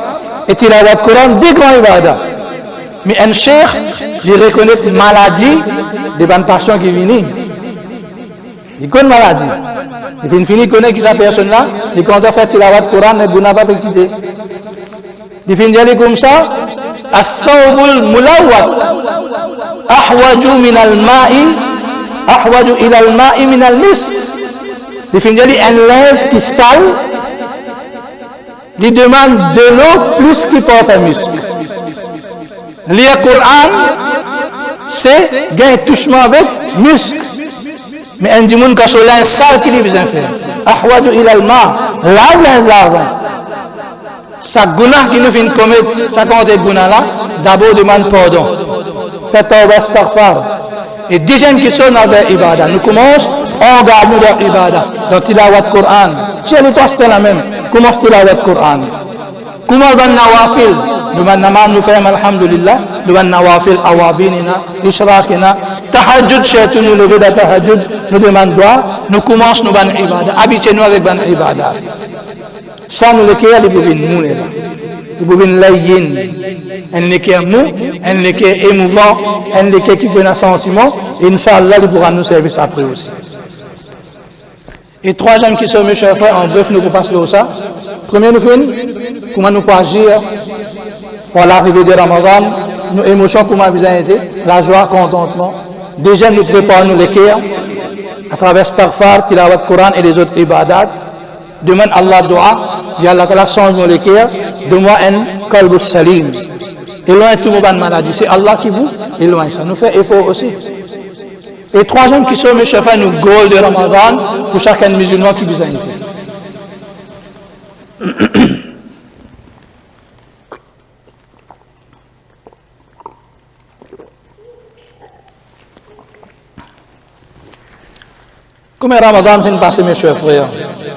et tilawat Coran, des grands ibadah. Mais un cheikh, il reconnaît maladie des bonnes passions qui viennent. Il connaît maladie. Il finit connaît qui cette personne-là, il compte faire tilawat Coran, il n'a pas quitter. Il finit d'aller comme ça, الثوب الملوث أحوج من الماء أحوج إلى الماء من المسك. Il finit d'aller un linge qui sale, il demande de l'eau plus qu'il pense à musc. Lire Coran, c'est un touchement avec musc. Mais un du monde qui a ce linge sale qu'il a besoin de faire. أحوج إلى الماء. Lave linge lavant. Chaque gounah qui nous vient commettre, chaque gounah là, d'abord demande pardon. Faites tawbah astaghfar. Et deuxième question avec ibadah. Nous commençons, on garde dans ibadah. Dans tilawat Coran. Si elle est toi, c'était la même. Commence tilawat Coran. Comment le nawafil? Nous nous faisons alhamdulillah. Nous nawafil awabinina, ishraqina. Tahajjud, shaitan nous lever de tahajjud. Nous demandons droit. Nous commençons nos ibadah. Habituez-nous avec ban ibadah. Ça nous le cœur, il peut venir mou là. Il peut venir laïen. Un le cœur mou, un le cœur émouvant, un le cœur qui prend un sentiment. Et Inch'Allah, il pourra nous servir après aussi. Et troisième question, mes chers frères, en bref, nous passons là ça. Premier, nous faisons comment nous pouvons agir pour l'arrivée de Ramadan, nos émotions, comment elles ont été, la joie, contentement. Deuxième, nous préparons le cœur à travers Astaghfar, Tilawat Coran et les autres ibadats. Demande Allah dua, et Allah Ta'ala change nos cœurs, donne-moi un Qalbus Salim. Éloigne tout le maladie. C'est Allah qui vous éloigne ça. Nous faisons effort aussi. Et troisième question, mes chers frères, nous goal de Ramadan pour chacun musulman qui vous a été. Comme Ramadan vient passer, mes chers frères,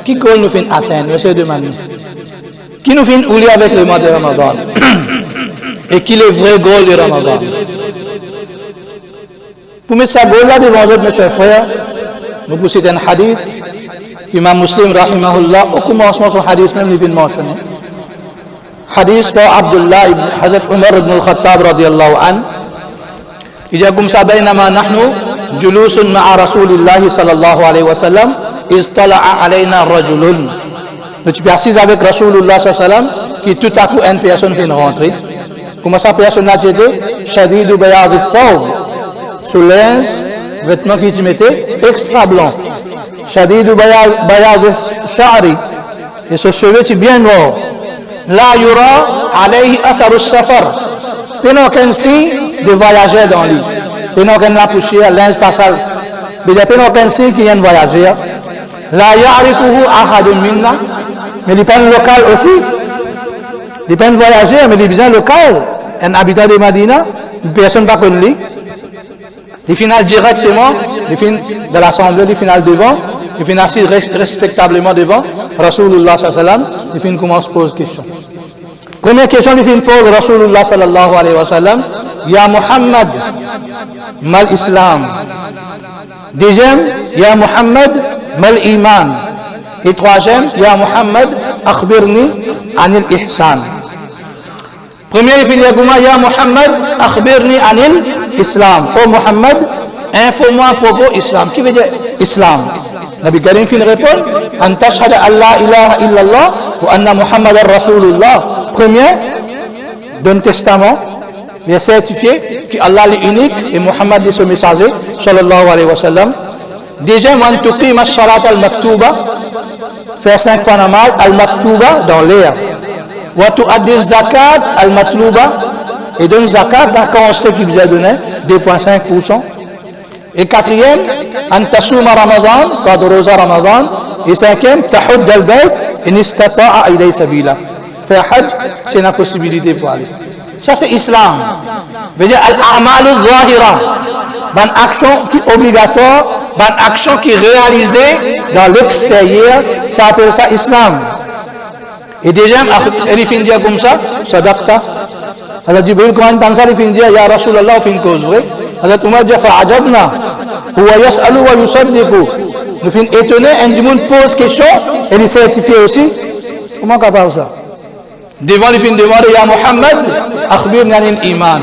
qui goal nous vient atteindre, je sais demander. Qui nous vient oublier avec le mois de Ramadan? Et qui est le vrai goal de Ramadan? Pour mettre ça goal là devant vous, mes chers frères, nous pouvons citer un hadith, Imam Muslim, rahimahullah, au commencement son hadith même, il vient mentionner. Hadith par Abdullah ibn Hazrat Umar ibn al-Khattab, radiyallahu an. Il dit comme ça, بينما نحن جلوس مع رسول الله صلى الله عليه وسلم إذ طلع علينا رجل. Nous sommes assis avec Rasulullah sallallahu alayhi wa sallam, qui tout à coup une personne vient rentrer. Comment ça personne a été? Shadidu bayad al-thawb. Sous linge, vêtement qui mettait extra blanc. Shadidu bayad al-sha'ri. Et ce cheveu est bien noir. La yura alayhi atharu safar. Il n'y a aucun signe de voyageur dans lui. Il n'y a aucun la poussière, linge passage. Il n'y a aucun signe qu'il y a un voyageur. La ya'rifuhu ahadun minna. Mais il n'est pas un local aussi. Il n'est pas un voyageur, mais il est bien local. Un habitant de Madina, une personne ne va pas lui. Il finit directement, il finit de l'assemblée, il finit devant, il finit assis respectablement devant Rasulullah sallallahu alayhi wa sallam, il finit commence à poser question. Première question, il finit pose Rasulullah sallallahu alayhi wa sallam, Ya Muhammad, mal Islam. Deuxième, Ya Muhammad, mal Iman. Et troisième, Ya Muhammad, akhbirni anil ihsan. Premier, il finit Ya Muhammad, akhbirni anil islam. Oh Muhammad, informe-moi à propos islam. Qui veut dire islam? Nabi Karim finit répondre, An tashhada an la ilaha illallah wa anna Muhammadan Rasulullah. Premier, dans le testament, il est certifié que Allah est unique et Muhammad est son messager, sallallahu alayhi wa sallam. Deuxième, An tuqima as-salat al-maktuba. Faire 5 fois namaz al-maktuba dans l'air. Wa tu'addi zakat al-matluba et donne zakat, d'accord, on sait qu'il vous a donné 2,5%. Et quatrième, antasuma Ramadan, pas de rosa Ramadan. Et cinquième, tahud al-bayt, in istata'a ilay sabila. Faire hajj, c'est une possibilité pour aller. Ça c'est islam. Veut dire al-a'mal al-zahira, une action qui est obligatoire, une action qui est réalisée dans l'extérieur, ça appelle ça islam. Et deuxième, il finit dire comme ça, sadaqta. Alors Jibril quand il entend ça, il finit dire ya Rasulallah, fin cause vrai. Alors Umar dit fa'ajabna, huwa yas'alu wa yusaddiqu. Nous finissons étonnés, un du monde pose question et il certifie aussi. Comment capable ça? Devant les fins de demander ya Muhammad, akhbirni anil iman.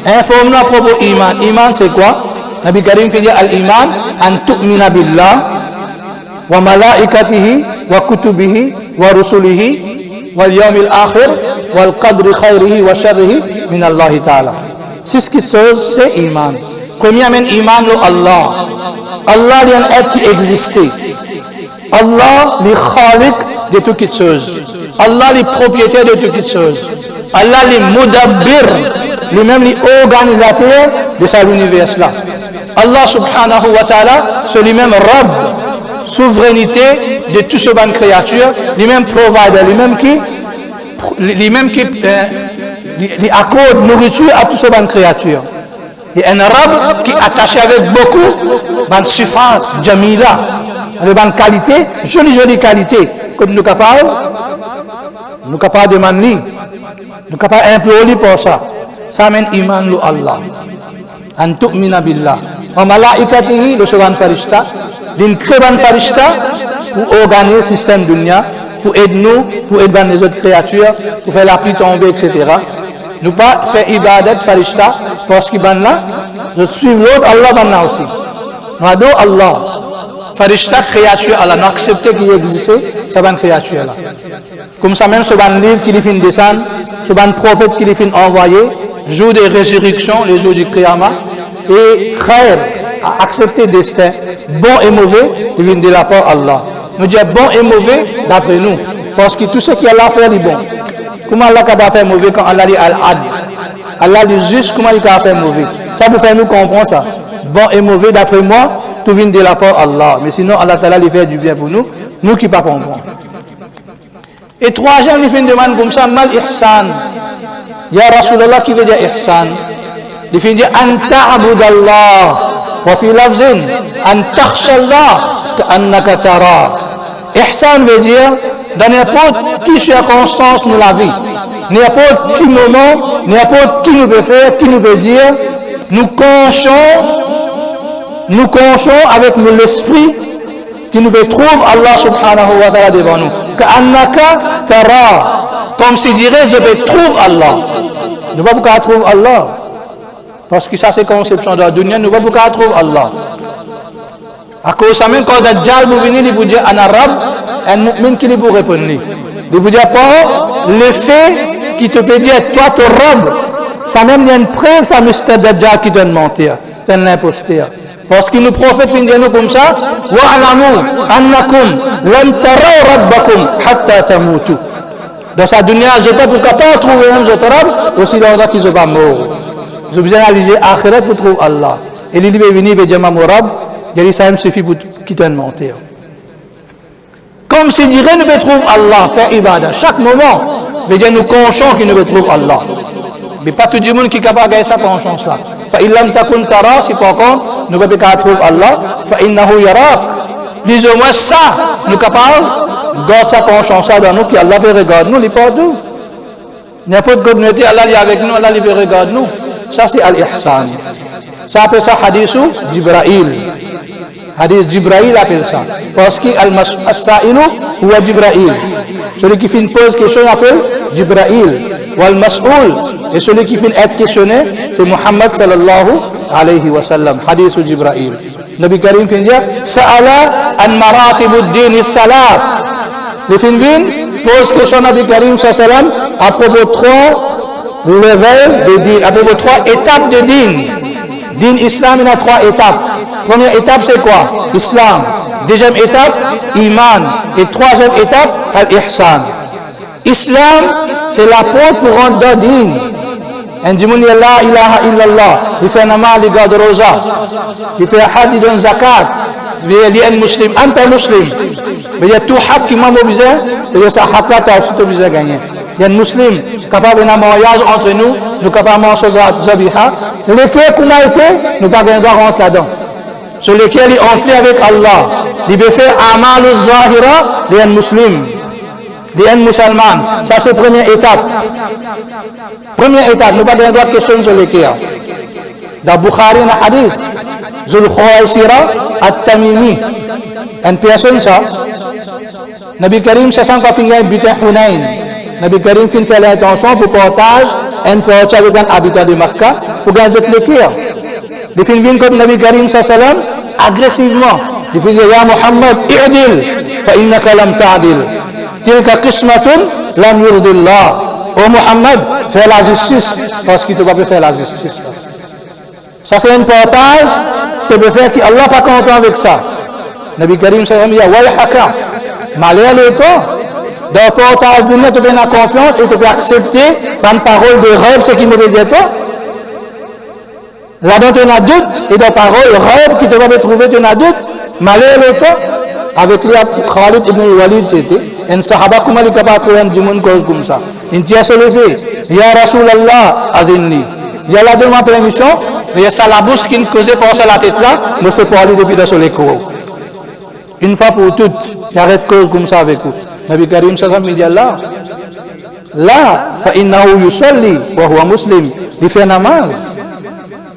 Informe-nous à propos iman. Iman c'est quoi? Nabi Karim fait dire al-iman an tu'mina billah wa malaikatihi wa kutubihi wa rusulihi wal yawmil akhir wal qadri khayrihi wa sharrihi min Allah ta'ala. C'est ce qui c'est iman. Premièrement, iman le Allah. Allah est un être qui existait. Allah est khaliq de toutes choses. Allah est propriétaire de toutes choses. Allah est mudabbir, lui-même l'organisateur de cet univers-là. Allah subhanahu wa ta'ala, c'est lui-même Rabb, souveraineté de toutes ces bonnes créatures, lui-même provider, lui-même qui accorde nourriture à toutes ces bonnes créatures. Il y a un Rabb qui est attaché avec beaucoup de sifat, jamila, avec bonne qualité, jolie qualité, comme nous capables demander, nous capables implorer pour ça. Ça mène iman lu Allah. An tu'mina billah. Wa malaikatihi, le second farishta, d'une très bonne farishta pour organiser le système dunya, pour aider nous, pour aider les autres créatures, pour faire la pluie tomber, etc. Nous pas faire ibadat farishta parce qu'il ban là, je suis l'autre Allah ban là aussi. Nous adore Allah. Farishta créature Allah, nous accepter qu'il existait, ça ban créature là. Comme ça même ce ban livre qui lui fin descendre, ce ban prophète qui lui fin envoyer, jour de résurrection, les jours du Qiyamah, et khair, à accepter destin, bon et mauvais, il vient de la part Allah. Nous disons bon et mauvais d'après nous, parce que tout ce qui Allah fait est bon. Comment Allah peut faire mauvais quand Allah dit al-ad? Allah dit juste comment il peut faire mauvais. Ça pour faire nous comprendre ça. Bon et mauvais d'après moi, tout vient de la part Allah. Mais sinon Allah Ta'ala lui fait du bien pour nous, nous qui ne comprenons pas. Et troisième, il fait une demande comme ça, mal ihsan. Ya Rasulallah qui veut dire ihsan. Il fait dire an ta'budallah wa fi lafzin an takhshallah ka'annaka tara. Ihsan veut dire dans n'importe quelle circonstance nous la vie, n'importe quel moment, n'importe qui nous peut faire, qui nous peut dire, nous conchons avec l'esprit qui nous peut trouver Allah subhanahu wa ta'ala devant nous. Ka'annaka tara. Comme si dirait je vais trouver Allah. Nous ne pouvons pas trouver Allah. Parce que ça c'est conception de la dunya, nous ne pouvons pas trouver Allah. À cause de ça même quand Dajjal vous venez, il vous dit en arabe, un mu'min qui vous répond. Il vous dit pas le fait qui te peut dire toi ton robe, ça même il y a une preuve, ça c'est Dajjal qui donne mentir, donne l'imposteur. Parce que nous prophètes nous disent comme ça, wa'lamu annakum lam taraw rabbakum hatta tamutu. Dans sa dunya, je ne peux pas trouver un autre robe aussi longtemps qu'ils ne sont pas morts. Vous avez besoin d'analyser l'akhirat pour trouver Allah. Et il est venu et dit mon robe, il ça me suffit pour quitter un mentir. Comme si dirait nous trouver Allah, faire ibadah. Chaque moment, veut dire nous conscients qu'il nous trouve Allah. Mais pas tout le monde qui est capable de gagner sa conscience là. فَإِنْ لَمْ تَكُنْ تَرَى, si par contre, nous ne pouvons pas trouver Allah, فَإِنَّهُ يَرَاكَ. Plus ou moins ça, nous sommes capables de garder sa conscience dans nous, qui Allah peut regarder nous, il est partout. N'importe quelle communauté, Allah est avec nous, Allah peut regarder nous. Ça c'est al-ihsan. Ça appelle ça hadith Jibra'il. Hadith Jibra'il appelle ça. Parce que al-mas'ilu huwa Jibra'il. Celui qui fait une pause question appelle Jibra'il. Wal-mas'ul, et celui qui fait être questionné, c'est Muhammad sallallahu alayhi wa sallam. Hadith Jibra'il. Nabi Karim fait dire Sa'ala an maratibuddin al-thalath. Le fin pose question Nabi Karim sallallahu alayhi wa sallam à propos de trois levels de din, à propos de trois étapes de din. Din islam, il y a trois étapes. Première étape, c'est quoi? Islam. Deuxième étape, iman. Et troisième étape, al-ihsan. Islam, c'est la porte pour rentrer dans din. Un dimanche, il y a la ilaha illallah. Il fait namaz, il garde rosa. Il fait had, il donne zakat. Il est un musulman, un muslim. Mais il y a tout haq qui m'a mobilisé. Et il y a ça haq là, tu as aussi obligé de gagner. Il y a un musulman capable d'un mariage entre nous, nous capables de manger zabiha. Lesquels qu'on a été, nous pas gagner droit rentrer là-dedans. Sur lesquels il enflé avec Allah. Il peut faire amal al-zahira, il y a un musulman. Des musulmans, ça c'est la première étape. Première étape, nous pas de droit de question sur les cas. Dans Bukhari, un hadith, Zul Khawaisira at-Tamimi. Une personne ça, Nabi Karim, ça sent qu'on finit un butin Hunayn. Nabi Karim finit faire l'intention pour partage, un partage avec un habitant de Makkah, pour gagner les cas. Il finit comme Nabi Karim, sallam, agressivement. Il finit, Ya Muhammad, i'dil, fa innaka lam ta'dil. Tilka qismatun lam yurdillah. Oh Muhammad, fais la justice parce qu'il ne peut pas faire la justice. Ça c'est un partage que peut faire qu'Allah n'est pas content avec ça. Nabi Karim sallam dit Walhaka, malheur le temps. Dans le partage du monde, tu peux avoir confiance et tu peux accepter par une parole de rêve ce qui me dit toi. Là-dedans tu as doute et dans la parole rêve qui te va trouver tu as doute. Malheur le temps. Avec lui, Khalid ibn Walid, c'était un sahaba qui m'a capable de trouver un dimanche comme ça. Il dit à se lever, Ya Rasulallah, adinni. Il y a la demande de permission, mais il y a ça la bouche qui me causait penser à la tête là, mais c'est pour aller depuis dans le cours. Une fois pour toutes, il arrête cause comme ça avec vous. Nabi Karim sallam il dit là, fa innahu yusalli wa huwa muslim. Il fait namaz.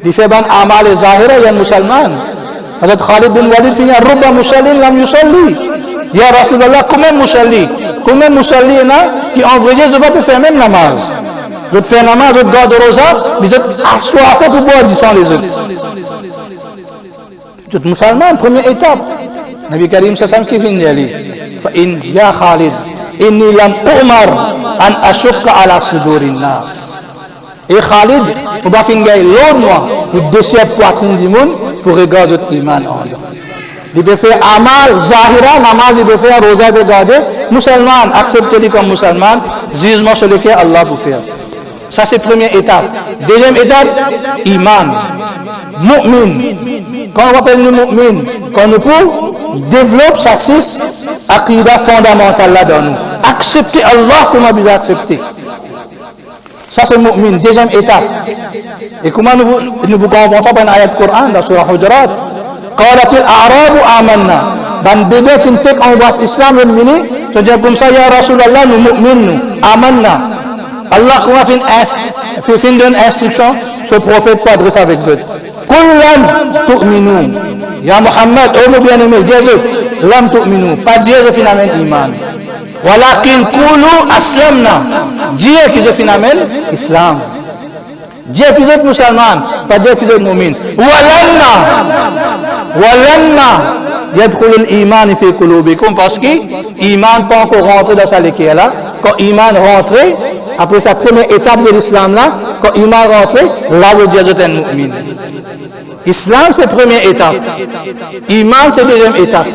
Il fait ban amal et zahira, il y a un musulman. Hazrat Khalid bin Walid finit Rubba Musallin lam yusalli. Ya Rasulallah, comment musalli? Comment musalli qui en vrai je ne vais pas faire même namaz. Je te fais namaz, je te garde rosa, mais je te assoiffé pour boire du sang les autres. Tout musulman, première étape. Nabi Karim Sassam qui finit ali. Fa in ya Khalid, inni lam umar an ashukka ala sudurin nas. Et Khalid, on va finir l'autre mois pour déchirer la poitrine du monde pour regarder notre iman en dedans. Il peut faire amal, zahira, namaz, il peut faire rosa, il peut garder. Musulman, accepter-le comme musulman, jugement sur lequel Allah peut faire. Ça c'est la première étape. Deuxième étape, iman. Mu'min. Quand on appelle nous mu'min, quand nous pouvons développer ça, c'est aqidah fondamentale là-dedans nous. Accepter Allah comme on a besoin d'accepter. Ça c'est mu'min, deuxième étape. Et comment nous comprenons ça par une ayat Coran dans Surah Hujurat. قالت الأعراب آمنا. Ban bébé qui fait qu'on voit l'islam mini, tu dis comme ça, Ya Rasulallah, nous mu'min, amanna. Allah comment fait une instruction, ce prophète peut adresser avec eux. Kullan tu'minu. Ya Muhammad, oh mon bien-aimé, Jésus, lam tu'minu. Pas dire je finalement iman. Walakin kulu aslamna. Dire que je finalement islam. Dire que vous êtes musulman, pas dire que vous êtes mu'min. Walanna yadkhulul iman fi qulubikum parce que iman pas encore rentré dans sa liquide là. Quand iman rentré, après sa première étape de l'islam là, quand iman rentré, là je dis que vous êtes mu'min. Islam c'est la première étape. Iman c'est la deuxième étape.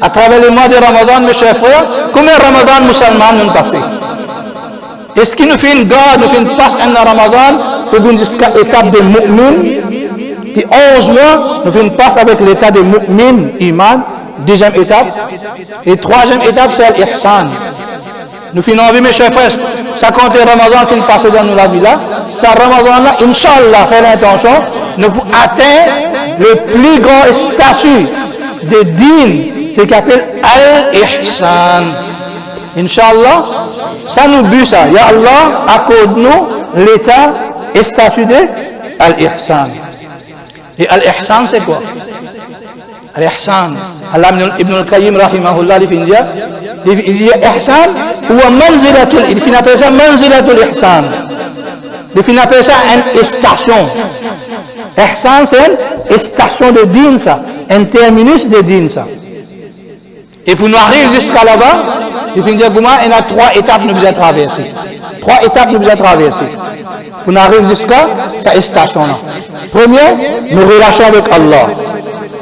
À travers le mois de Ramadan, mes chers frères, combien de Ramadan musulmans nous passé? Est-ce qu'il nous fait une garde, nous fait une passe en Ramadan pour venir jusqu'à l'étape de mu'min? Puis 11 mois, nous fait une passe avec l'état de mu'min, iman, deuxième étape. Et troisième étape, c'est l'ihsan. Nous finissons envie, mes chers frères, ça compte Ramadan qui nous passe dans nous la vie là. Ça Ramadan là, Inch'Allah, fait l'intention, nous atteindre le plus grand statut de din, c'est qu'appelle al-ihsan. Inch'Allah, ça nous but ça. Ya Allah, accorde-nous l'état et statut de al-ihsan. Et al-ihsan, c'est quoi? Al-ihsan. Allah ibn al-Qayyim, rahimahullah, il dit ihsan, ou manzilatul, il finit appeler ça manzilatul ihsan. Il finit appeler ça une station. Ihsan, c'est une station de din, ça. Un terminus de din, ça. Et pour nous arriver jusqu'à là-bas, il finit dire, il y a 3 étapes que nous devons traverser. 3 étapes que nous devons traverser. Pour nous arriver jusqu'à cette station-là. Premier, nos relations avec Allah.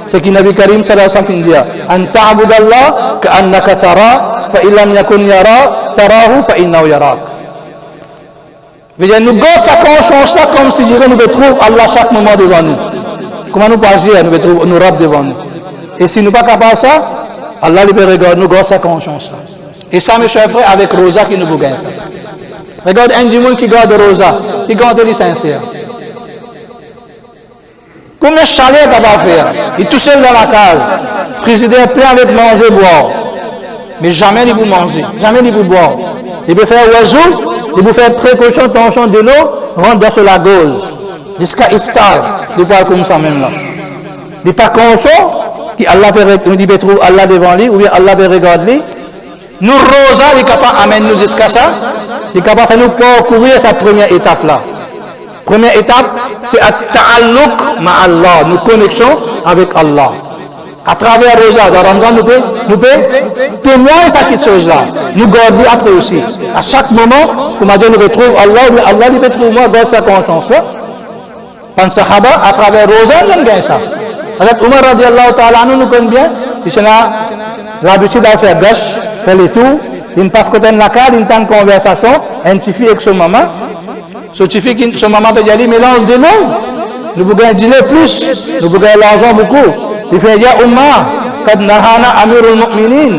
C'est qui Nabi Karim sallallahu alayhi wa sallam dit, An ta'budallah ka'annaka tara, fa illam yakun yara, tarahu fa innahu yarak. Nous gardons sa conscience là comme si nous trouvons Allah chaque moment devant nous. Comment nous pouvons agir, nous trouvons nos robes devant nous. Et si nous ne sommes pas capables de ça, Allah lui regarde, nous gardons sa conscience là. Et ça, mes chers frères, avec Rosa qui nous gagne ça. Regarde un du monde qui garde Rosa, qui garde les sincères. Combien de chaleur il va faire? Il est tout seul dans la case, frigidaire plein avec manger, boire. Mais jamais il peut manger, jamais il peut boire. Il peut faire oiseau, il peut faire précaution, tension de l'eau, rentre dans la gauze. Jusqu'à iftar, il peut comme ça même là. Il n'est pas conscient qu'Allah peut trouver Allah devant lui, ou bien Allah peut regarder. Nous, Rosa, il est capable d'amener nous jusqu'à ça. Il est capable de faire nous parcourir cette première étape là. Première étape, c'est à ta'alluq ma Allah, nous connexion avec Allah. À travers Rosa, dans Ramadan, nous pouvons témoigner cette chose-là. Nous garder après aussi. À chaque moment, comme Dieu nous retrouve Allah, mais Allah nous retrouve moi, garde sa conscience-là. Pan Sahaba, à travers Rosa, nous gagnons ça. Hazrat Umar radiallahu ta'ala, nous connaissons bien, il a l'habitude de faire gauche, faire les tours, il passe côté de la carte, il a une conversation, un petit fille avec son maman. Ce petit fille, son maman peut dire, mélange de l'eau, nous pouvons gagner plus, nous pouvons gagner l'argent beaucoup. Il fait dire, Umma, kad nahana amirul mu'minin,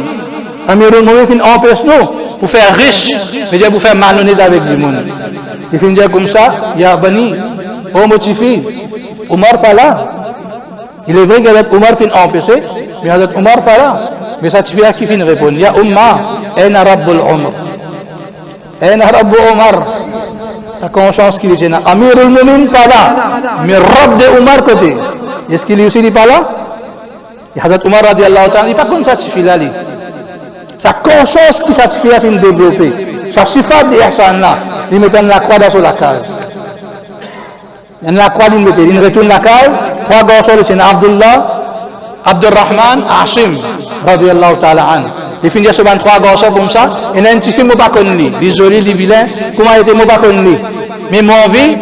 amirul mu'minin empêche-nous pour faire riche, mais dire pour faire malhonnête avec du monde. Il fait dire comme ça, ya bani, oh mon petit fille, Umar pas là. Il est vrai qu'Hazrat Umar fin empêché, mais Hazrat Umar pas là. Mais ça suffit à qui fin répondre. Ya Umma, aina rabbul Umar. Aina rabbu Umar. Ta conscience qu'il est là. Amirul Mu'min pas là. Mais Rabb de Umar côté. Est-ce qu'il est aussi pas là? Et Hazrat Umar radiallahu ta'ala, il n'est pas comme ça suffit là. Sa conscience qui ça suffit à fin développer. Ça suffit pas de ihsan là. Il met la croix dans la case. Il la croix, il retourne la case. Trois garçons, c'est Abdullah, Abdurrahman, Hashim, radiallahu ta'ala an. Il finit sur trois garçons comme ça. Il y a un petit film, je ne sais pas connu. Les jolis, les vilains, comment il était, je ne sais pas connu. Mais mon vie,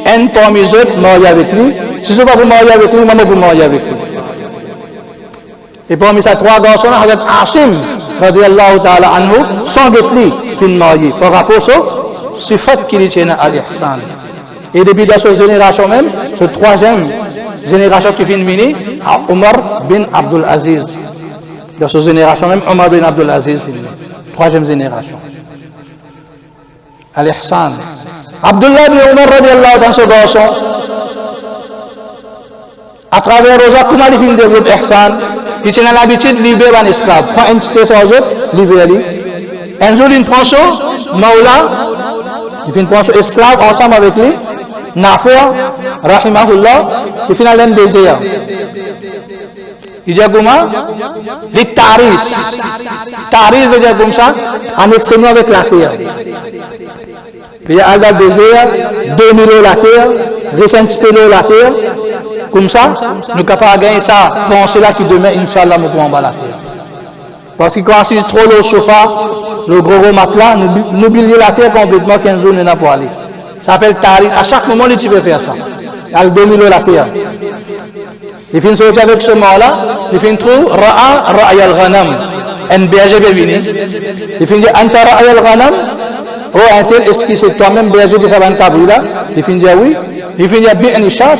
un parmi les autres, marié avec lui. Si je ne peux pas marier avec lui, moi, je peux marier avec lui. Et parmi ces trois garçons, Hazrat Hashim, radiallahu ta'ala anhu, sans de lui, qui est marié. Par rapport à ça, c'est fait qu'il est à l'ihsan. Et depuis dans cette génération même, cette troisième génération qui finit mini, Omar bin Abdul Aziz. Dans cette génération même, Omar bin Abdul Aziz finit. Troisième génération. Al-Ihsan. Abdullah bin Omar radiallahu dans ce garçon, à travers Rosa, comment il finit de développer Ihsan? Il a l'habitude de libérer un esclave. Prends une petite chose, libérer. Un jour, il prend ça, Maula, il fait une prendre esclave ensemble avec lui. Nafir, rahimahullah, il finit dans le désert. Il dit comment? Les taris. Taris veut dire comme ça, en excellent avec la terre. Puis il y a dans le désert, 2000 euros la terre, recensé la terre. Comme ça, nous sommes capables de gagner ça pour cela qui demain, Inch'Allah, nous pouvons en bas la terre. Parce que quand c'est trop le sofa, le gros matelas, nous oublions la terre complètement 15 jours, nous n'avons pas aller. Ça s'appelle tarif. À chaque moment, tu peux faire ça. Il y a le 2000 la terre. Il finit sortir avec ce mot-là, il finit trouver Ra'a al-Ghanam. Un berger peut venir. Il finit dire Anta Ra'a al-Ghanam. Oh, un tel, est-ce que c'est toi-même berger de Saban Kabri là? Il finit dire oui. Il finit dire Bi'ni Chat.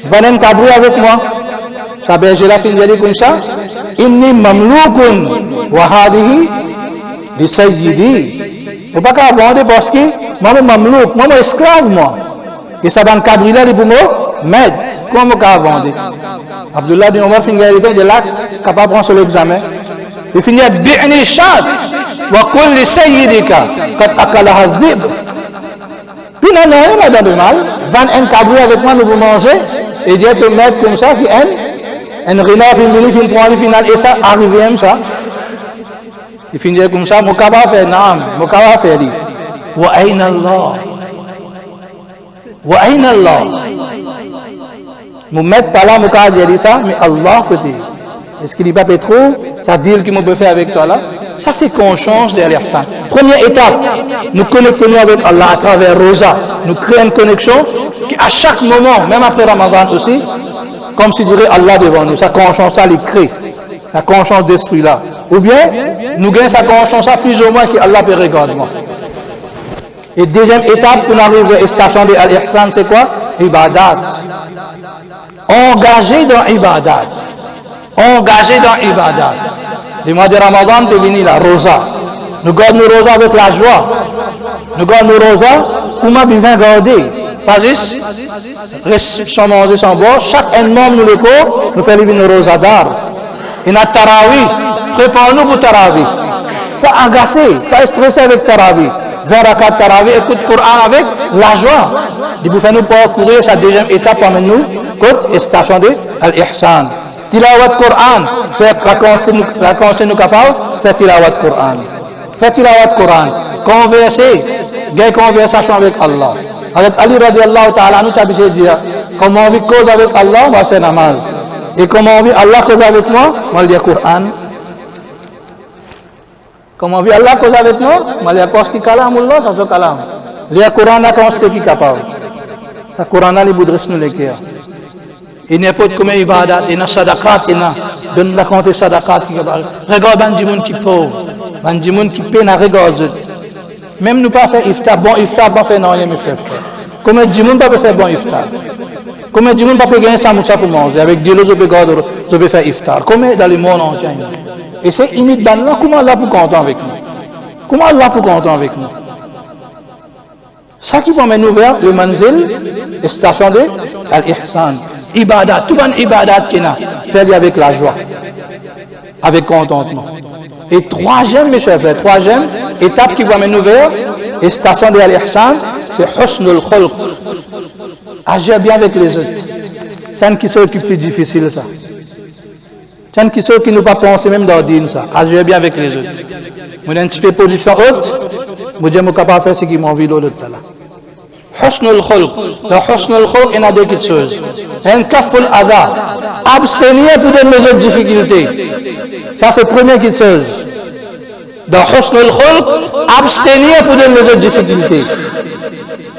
Venez Kabri avec moi. Sa berger là finit dire comme ça. Inni mamloukun wa hadihi li sayyidi. Il ne faut pas vendre parce que moi, je suis mamlouk, moi, je suis esclave, moi. Et ça va me cadrer là, il faut me mettre. Comment je peux vendre? Abdullah bin Omar finit de là, capable de prendre sur l'examen. Il finit à bi'ni chat, wa kul li sayyidika, kat akalaha dhib. Puis, non, non, il de mal. Vendre un cabri avec moi, nous pouvons manger. Et Dieu te mettre comme ça, qui aime. Un renard finit, finit prendre, final, et ça, arrive, ça. Il finit comme ça, mon cabri fait, non, mon cabri fait, dit. Wa aina Allah. Wa aina Allah. Mon maître pas là, mon cabri dit ça, mais Allah côté. Est-ce qu'il n'y a pas trop? Ça dit qu'il me peut faire avec toi là? Ça, c'est conscience derrière ça. Première étape, nous connectons avec Allah à travers Rosa. Nous créons une connexion qui, à chaque moment, même après Ramadan aussi, comme si dirait Allah devant nous. Sa conscience, ça, il crée. Sa conscience d'esprit là. Ou bien, nous gagnons sa conscience, ça, plus ou moins, qu'Allah peut regarder moi. Et deuxième étape pour arriver à la station de Al-Ihsan, c'est quoi? Ibadat. Engagé dans Ibadat. Engagé dans Ibadat. Le mois de Ramadan peut venir la Rosa. Nous gardons nos rosas avec la joie. Nous gardons nos rosas pour m'a besoin de garder. Pas juste, sans manger, sans boire. Chaque membre nous le corps, nous faisons nos rosas d'art. Et notre tarawih, prépare-nous pour tarawih. Pas agacé, pas stressé avec tarawih. 20 rakat tarawih, écoute le Coran avec la joie. Et pour faire nous parcourir cette deuxième étape parmi nous, côte et station de Al-Ihsan. Tilawat Coran, faire raconter nous capables, faire tilawat Coran. Faire tilawat Coran. Converser, gagner conversation avec Allah. Avec Ali radiallahu ta'ala, nous t'habituons à dire, comment on vit cause avec Allah, on va faire namaz. Et comment on vit Allah cause avec moi, on va lire Coran. Comment on vit Allah cause avec nous, on va lire parce qu'il kalam Allah, ça se kalam. Lire Coran, quand on se qui capable. Ça Coran, les boudres nous les cœurs. Et n'importe comment ibadat, et n'a sadakat, et n'a donne la compte sadakat qui capable. Regarde bandimoun qui pauvre, bandimoun qui peine à regarder. Même nous pas faire iftar, bon iftar, pas faire non rien, mes chefs. Comment dis-moi pas faire bon iftar? Comment dis-moi pas gagner ça moussa pour manger? Avec de l'eau, je peux faire iftar. Comment dans le monde entier? Et c'est imite dans là, comment Allah pour content avec nous? Comment Allah pour content avec nous? Ça qui va nous vers le manzil, la station de Al-Ihsan. Ibadat, tout bon ibadat qu'il y a, fait avec la joie, avec contentement. Et troisième, mes chers frères, troisième étape qui va nous vers la station de Al-Ihsan, c'est Husnul Khulq. Agir bien avec les autres. C'est un qui s'occupe plus difficile, ça. C'est un qui s'occupe qui ne pas penser même d'ordine, ça. Agir bien avec les autres. Vous avez un petit peu position haute, vous dites, je suis capable de faire ce qui m'a envie de l'autre, là. Husnul Khulq. Le Husnul Khulq, il y a deux choses. Un kaful adha. Abstenir pour de mes autres difficultés. Ça, c'est la première chose. Dans Husnul Khulq, abstenir pour de mes autres difficultés.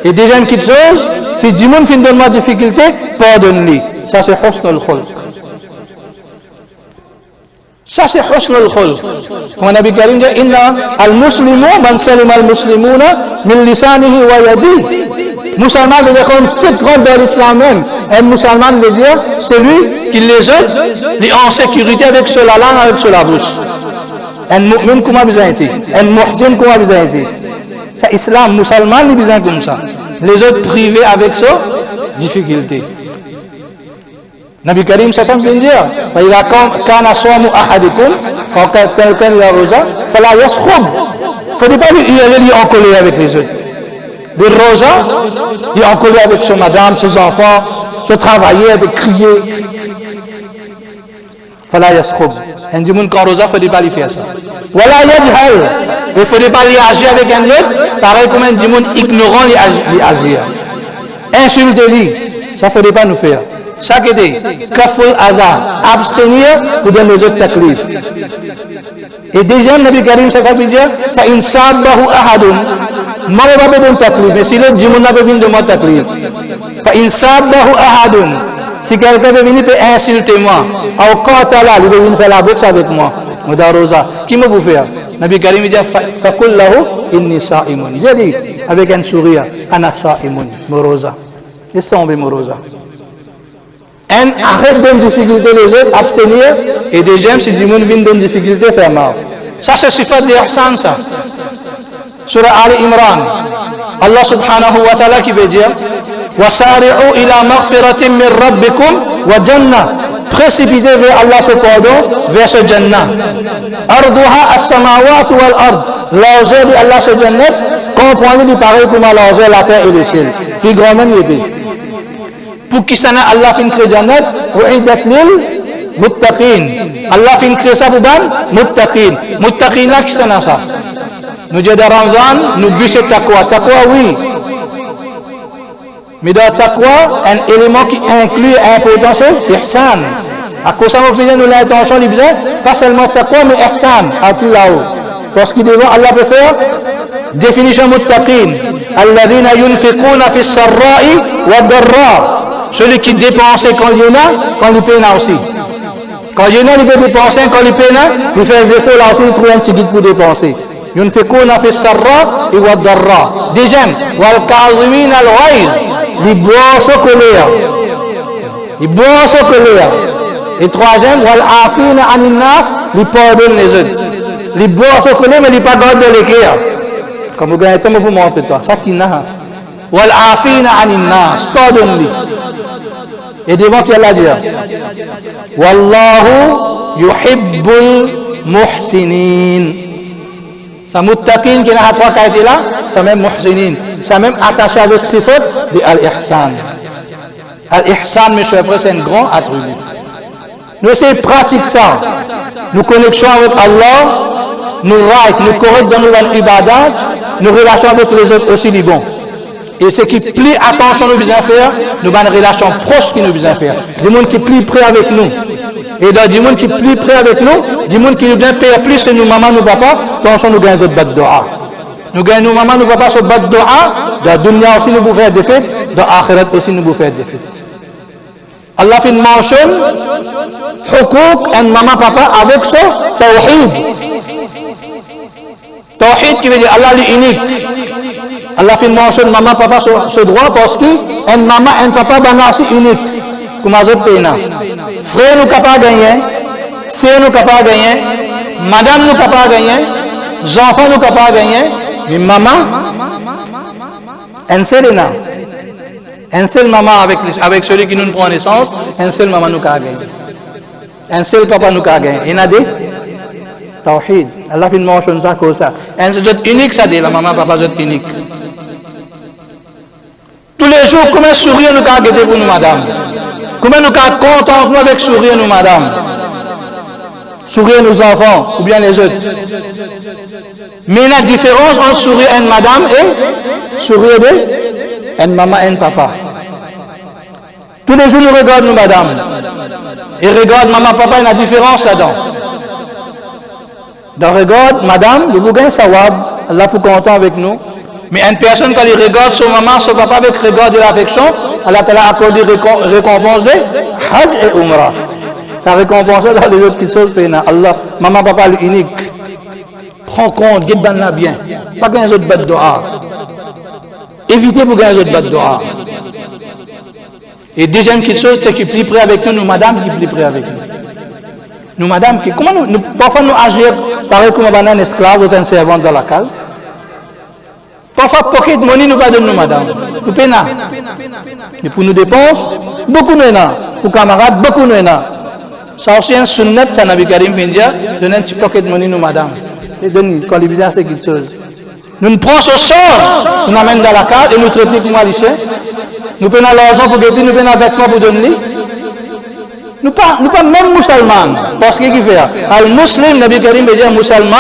Et deuxième chose, si du monde finit de ma difficulté, pardonne-lui. Ça, c'est Husnul Khulq. Ça, c'est Husnul Khulq. Comme Nabi Karim dit, Inna al-Muslimu man salima al-Muslimuna min lisanihi wa yadihi. Musulman veut dire qu'on fait grand dans l'islam même. Un musulman veut dire celui qui les autres est en sécurité avec sur la langue, avec sur la bouche. Un mu'min comment besoin été? Un muhsin comment besoin été? C'est l'islam, musulman il besoin comme ça. Les autres privés avec ça, difficulté. Nabi Karim ça veut dire, فإذا كان صوم أحدكم quand quelqu'un la rosa, فلا يسخب. Faut pas lui aller en colère avec les autres. Le rosa, il est en colère avec son madame, ses enfants, se travailler, de crier. Fala yaskhub. Un du monde quand rosa, il ne faut pas lui faire ça. Wala yajhal. Il ne faut pas lui agir avec un autre, pareil comme un du monde ignorant lui agir. Insulter-lui, ça ne faut pas nous faire. Ça qui dit, kaful adha, abstenir pour donner les autres taklif. Et deuxième, Nabi Karim, ça veut dire, fa in sabbahu ahadun. Ma va pas bon taklif, mais si l'autre dit, mon n'a pas de moi taklif. Fa in sabbahu ahadun. Si quelqu'un veut venir pour insulter moi, ou qatala, il veut venir faire la boxe avec moi, ou dans rosa, qui me vous faire? Nabi Karim dit, fa kul lahu inni sa'imun. J'ai dit, avec un sourire, ana sa'imun, morosa. Laissez tomber morosa. Un arrête d'une difficulté les autres, abstenir, et deuxième, si du monde vient d'une difficulté, faire marre. Ça, c'est sifat de ihsan, ça. Surah Ali Imran, Allah subhanahu wa ta'ala qui veut dire, وَسَارِعُوا إِلَى مَغْفِرَةٍ مِّن رَبِّكُمْ وَجَنَّةٍ. Précipitez vers Allah ce pardon, vers ce Jannah. أَرْضُهَا السَّمَاوَاتُ وَالْأَرْضِ. L'argent de Allah ce Jannah, comprenez du pareil comme l'argent la terre et le ciel. Puis grand même il dit. Pour qui ça n'a Allah fin créé Jannat, وَعِدَتْ لِلْمُتَّقِينَ. Allah fin créé ça pour ban, muttaqin. Muttaqin là qui ça n'a ça. Nous disons dans Ramadan, nous bûchons taqwa. Taqwa oui. Mais dans taqwa, un élément qui inclut important, c'est ihsan. À cause de ça, nous l'intention, pas seulement taqwa, mais ihsan, à plus là-haut. Parce qu'il devant Allah peut faire définition muttaqin. Alladhina yunfiquna fi s-sarra'i wa d-darra. Celui qui dépense quand il y en a, quand il peine aussi. Quand il y en a, il peut dépenser, quand il peine, il fait des efforts là aussi, il trouve un petit guide pour dépenser. Yunfiquna fi sarra et wa darra. Deuxième, wal kazimin al-ghayz. Ils boivent sa colère. Ils boivent sa colère. Et troisième, wal afina anin nas. Ils pardonnent les autres. Ils boivent sa colère, mais ils pas gardent de l'écrire. Comme vous gagnez, je vous montre toi. Ça qui n'a. Wal afina anin nas. Pardonne-les. Et devant qui Allah dit, Wallahu yuhibbul muhsinin. Ça muttaqin qui n'a trois qualités là, ça même muhsinin. Ça même attaché avec ses fautes de al-ihsan. Al-ihsan, mes chers frères, c'est un grand attribut. Nous essayons de pratiquer ça. Nous connexions avec Allah, nous right, nous correct dans nos ibadat, nous relations avec les autres aussi les bons. Et ce qui plie attention nous besoin faire, nous avons une relation proche qui nous besoin faire. Du monde qui plie près avec nous. Et dans du monde qui plie près avec nous, du monde qui nous vient payer plus, c'est nous maman, nous papa, attention nous gagnons notre bad doa. Nous gagnons nous maman, nous papa sur bad doa, dans la dunya aussi nous pouvons faire des fêtes, dans l'akhirat aussi nous pouvons faire des fêtes. Allah fait une mention, hukuk et maman, papa avec ce tawhid. Tawhid qui veut dire Allah est unique. Allah fait une mention maman papa ce droit parce que un maman et un papa banasi unique comme az autres pays. Frère nous capable gagner, sœur nous capable gagner, madame nous capable gagner, enfants nous capable gagner, mais maman un seul maman avec celui qui nous prend naissance, un seul maman nous capable gagner. Un seul papa nous capable gagner. Il y a des tawhid. Allah fait une mention ça comme ça. Un seul unique ça dit la maman papa c'est unique. Tous les jours, comment sourire nous avons gâté pour nous, madame? Comment nous avons content avec sourire nous, madame? Sourire nos enfants, ou bien les autres. Mais la différence entre sourire une madame et sourire de une maman et un papa. Tous les jours, nous regardons nous, madame. Et regarde maman, papa, il y a une différence là-dedans. Donc, regarde, madame, nous avons un sawab, Allah pour content avec nous. Mais une personne quand il regarde son maman, son papa avec regard de l'affection, Allah t'a accordé récompense de Hajj et Umrah. Ça récompense dans les autres choses. Allah, maman, papa, l'unique. Prends compte, guide-la bien. Pas gagner les autres bad doa. Évitez pour gagner les autres bad doa. Et deuxième chose, c'est qui plie près avec nous, nous madame qui plie près avec nous. Nous madame qui, comment nous parfois nous agir pareil comme un esclave ou un servant dans la case. Parfois, pocket money nous pas donne nous, madame. Nous payons. Mais pour nous dépenses, beaucoup nous avons. Pour camarades, beaucoup nous avons. Ça aussi un sunnat, ça Nabi Karim Findia, donner un petit pocket money nous, madame. Et donne, quand les bizarres, c'est quelque chose. Nous nous prenons ce sort, nous amènons dans la carte et nous traitons comme un lycée. Nous prenons l'argent pour gâter, nous prenons un vêtement pour donner. Nous pas même musulmans. Parce qu'il fait. Al-Muslim, Nabi Karim Findia, musulman,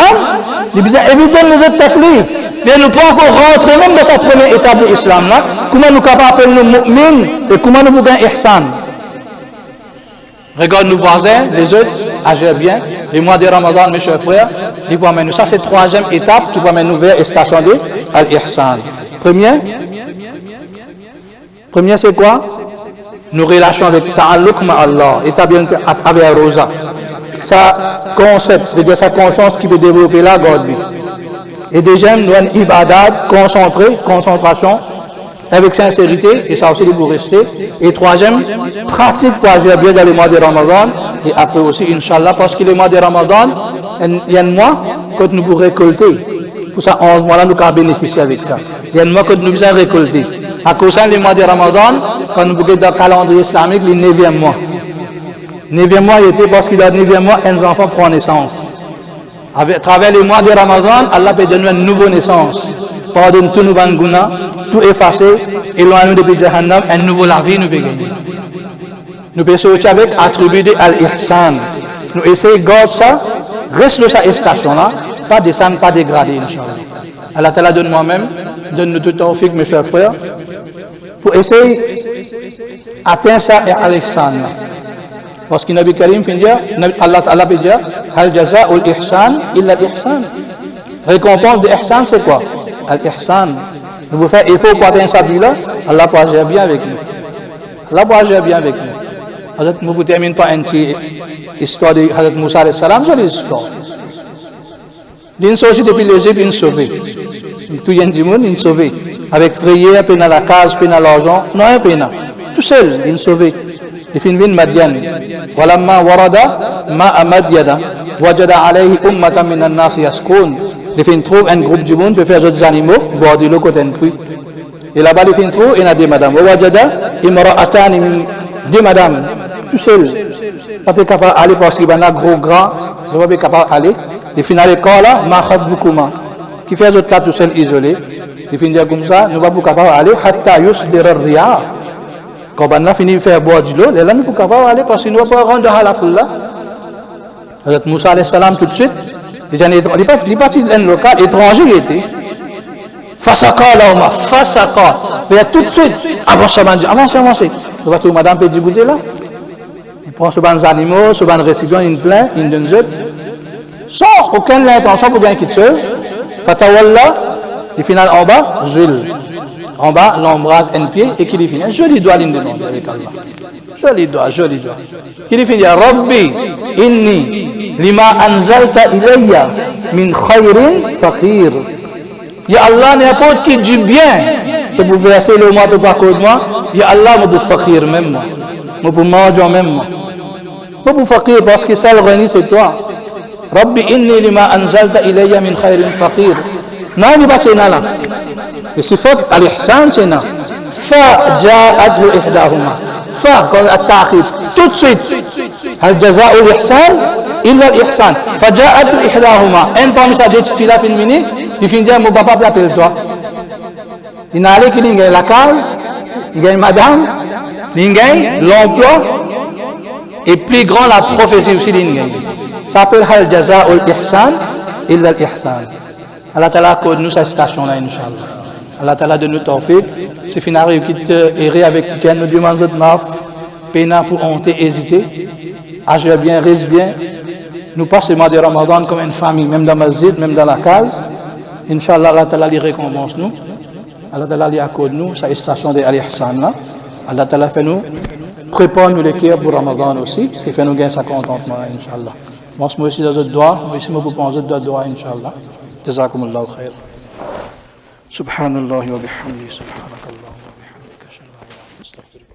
il dit éviter nous autres taklifs. Et nous pouvons encore rentrer même dans cette première étape de l'islam là. Comment nous sommes capables de nous mu'min et comment nous pouvons ihsan. Regarde nos voisins, les autres, agir bien. Les mois de Ramadan, mes chers frères, ils vont amener nous. Ça, c'est la troisième étape qui va amener nous vers la station de al-ihsan. Premier, c'est quoi? Nos relations avec ta'alluq ma Allah, établir à travers Rosa. Ça, concept, c'est-à-dire sa conscience qui peut développer là, God. Et deuxième, nous avons une ibadat, concentration, avec sincérité, et ça aussi il faut rester. Et troisième, pratique pour agir bien dans les mois de Ramadan, et après aussi, Inch'Allah, parce que les mois de Ramadan, il y a un mois que nous pouvons récolter. Pour ça, 11 mois là, nous pouvons bénéficier avec ça. Il y a un mois que nous pouvons récolter. À cause des mois de Ramadan, quand nous pouvons dans le calendrier islamique, le 9e mois. Le 9e mois, il était parce qu'il y a le 9e mois, un enfant prend naissance. À travers les mois de Ramadan, Allah peut donner une nouvelle naissance. Pardonne tous nos banguna, tout effacer, éloigne-nous depuis Jahannam, un nouveau la vie nous peut gagner. Nous pouvons sortir avec attribut de al-ihsan. Nous essayons de garder ça, reste sa station là, pas descendre, pas dégrader, Inch'Allah. Allah Ta'ala donne moi-même, donne-nous tout tawfiq, mes chers frères, pour essayer d'atteindre ça et al-ihsan. Parce que Nabi Karim fait dire, Allah Ta'ala peut dire, Hal jaza'ul ihsan illa al-ihsan. Récompense de ihsan, c'est quoi? Al-ihsan. Nous pouvons faire effort pour atteindre ça but-là, Allah peut agir bien avec nous. Allah peut agir bien avec nous. Nous ne terminons pas une histoire de Hazrat Moussa alayhi salam, c'est l'histoire. D'une sortie depuis l'Égypte, une sauvée. Tout y a du monde, une sauvée. Avec frayeur, peine à la case, peine à l'argent. Non, un peine. Tout seul, une sauvée. Il finit une Madian. Walamma warada ma Madiana. Wajada alayhi ummatan min an-nas yaskun. Il finit trouve un groupe du monde peut faire d'autres animaux, boire de l'eau côté de puits. Et là-bas, il finit trouve il y a des madames. Wajada imra'atani min deux madames. Tout seul. Pas capable d'aller parce qu'il y a un gros grand. Je ne suis pas capable d'aller. Il finit à l'école là, ma khabbukum. Qui fait d'autres cas tout seul isolé. Il finit dire comme ça, nous ne sommes pas capables d'aller. Hatta yusdir ar-riya. Quand on a fini de faire boire de l'eau, là, nous ne sommes pas capables d'aller parce qu'il ne va pas rendre à la foule là. Hazrat Moussa alayhi salam tout de suite, il est parti d'un local étranger il était. Fasaka là, fasaka. Il a tout de suite, avancez. Vous voyez, madame peut dire goûter là. Il prend ce ban animaux, ce ban récipient, il plein, il donne zut. Sans aucune intention pour gagner quelque chose. Fatawalla, il finit en bas, zul. En bas, l'embrase un pied et qu'il finit. Joli doigt, il demande avec Allah. Joli doigt. Il finit, Rabbi, inni, lima anzalta ilayya, min khayrin faqir. Ya Allah, n'importe qui du bien, tu peux verser le mois, tu peux pas de moi. Ya Allah, je peux faqir même moi. Je peux manger même moi. Je peux faqir parce que ça le reni c'est toi. Rabbi, inni lima anzalta ilayya min khayrin faqir. Non, il n'est pas c'est là. Le sifat al-ihsan, c'est là. Fa ja'adhu ihdahuma. Fa, comme at-ta'qib. Tout de suite. Hal jaza'u al-ihsan illa al-ihsan. Fa ja'adhu ihdahuma. Un parmi ça dit fila fin mini, il finit dire mon papa appelle toi. Il n'a allé qu'il gagne la case, il gagne madame, il gagne l'emploi et plus grand la prophétie aussi il gagne. Ça s'appelle hal jaza'u al-ihsan illa al-ihsan. Allah Ta'ala accorde nous cette station-là, Inch'Allah. Allah Ta'ala de nous tawfiq. C'est finari qui te errer avec quelqu'un, nous demande de maf, pénal pour honter, hésiter. Agir bien, reste bien. Nous passons le mois de Ramadan comme une famille, même dans la masjid, même dans la case. Inch'Allah, Allah Ta'ala lui récompense nous. Allah Ta'ala lui accorde nous cette station de Al-Ihsan là. Allah Ta'ala fait nous, prépare nous les cœurs pour Ramadan aussi, et fait nous gagner sa contentement, Inch'Allah. Moi, je suis dans le doigt, moi, je suis pour penser dans le doigt, Inch'Allah. جزاكم الله خير سبحان الله وبحمده سبحانك اللهم وبحمدك اشهد ان لا اله الا انت استغفرك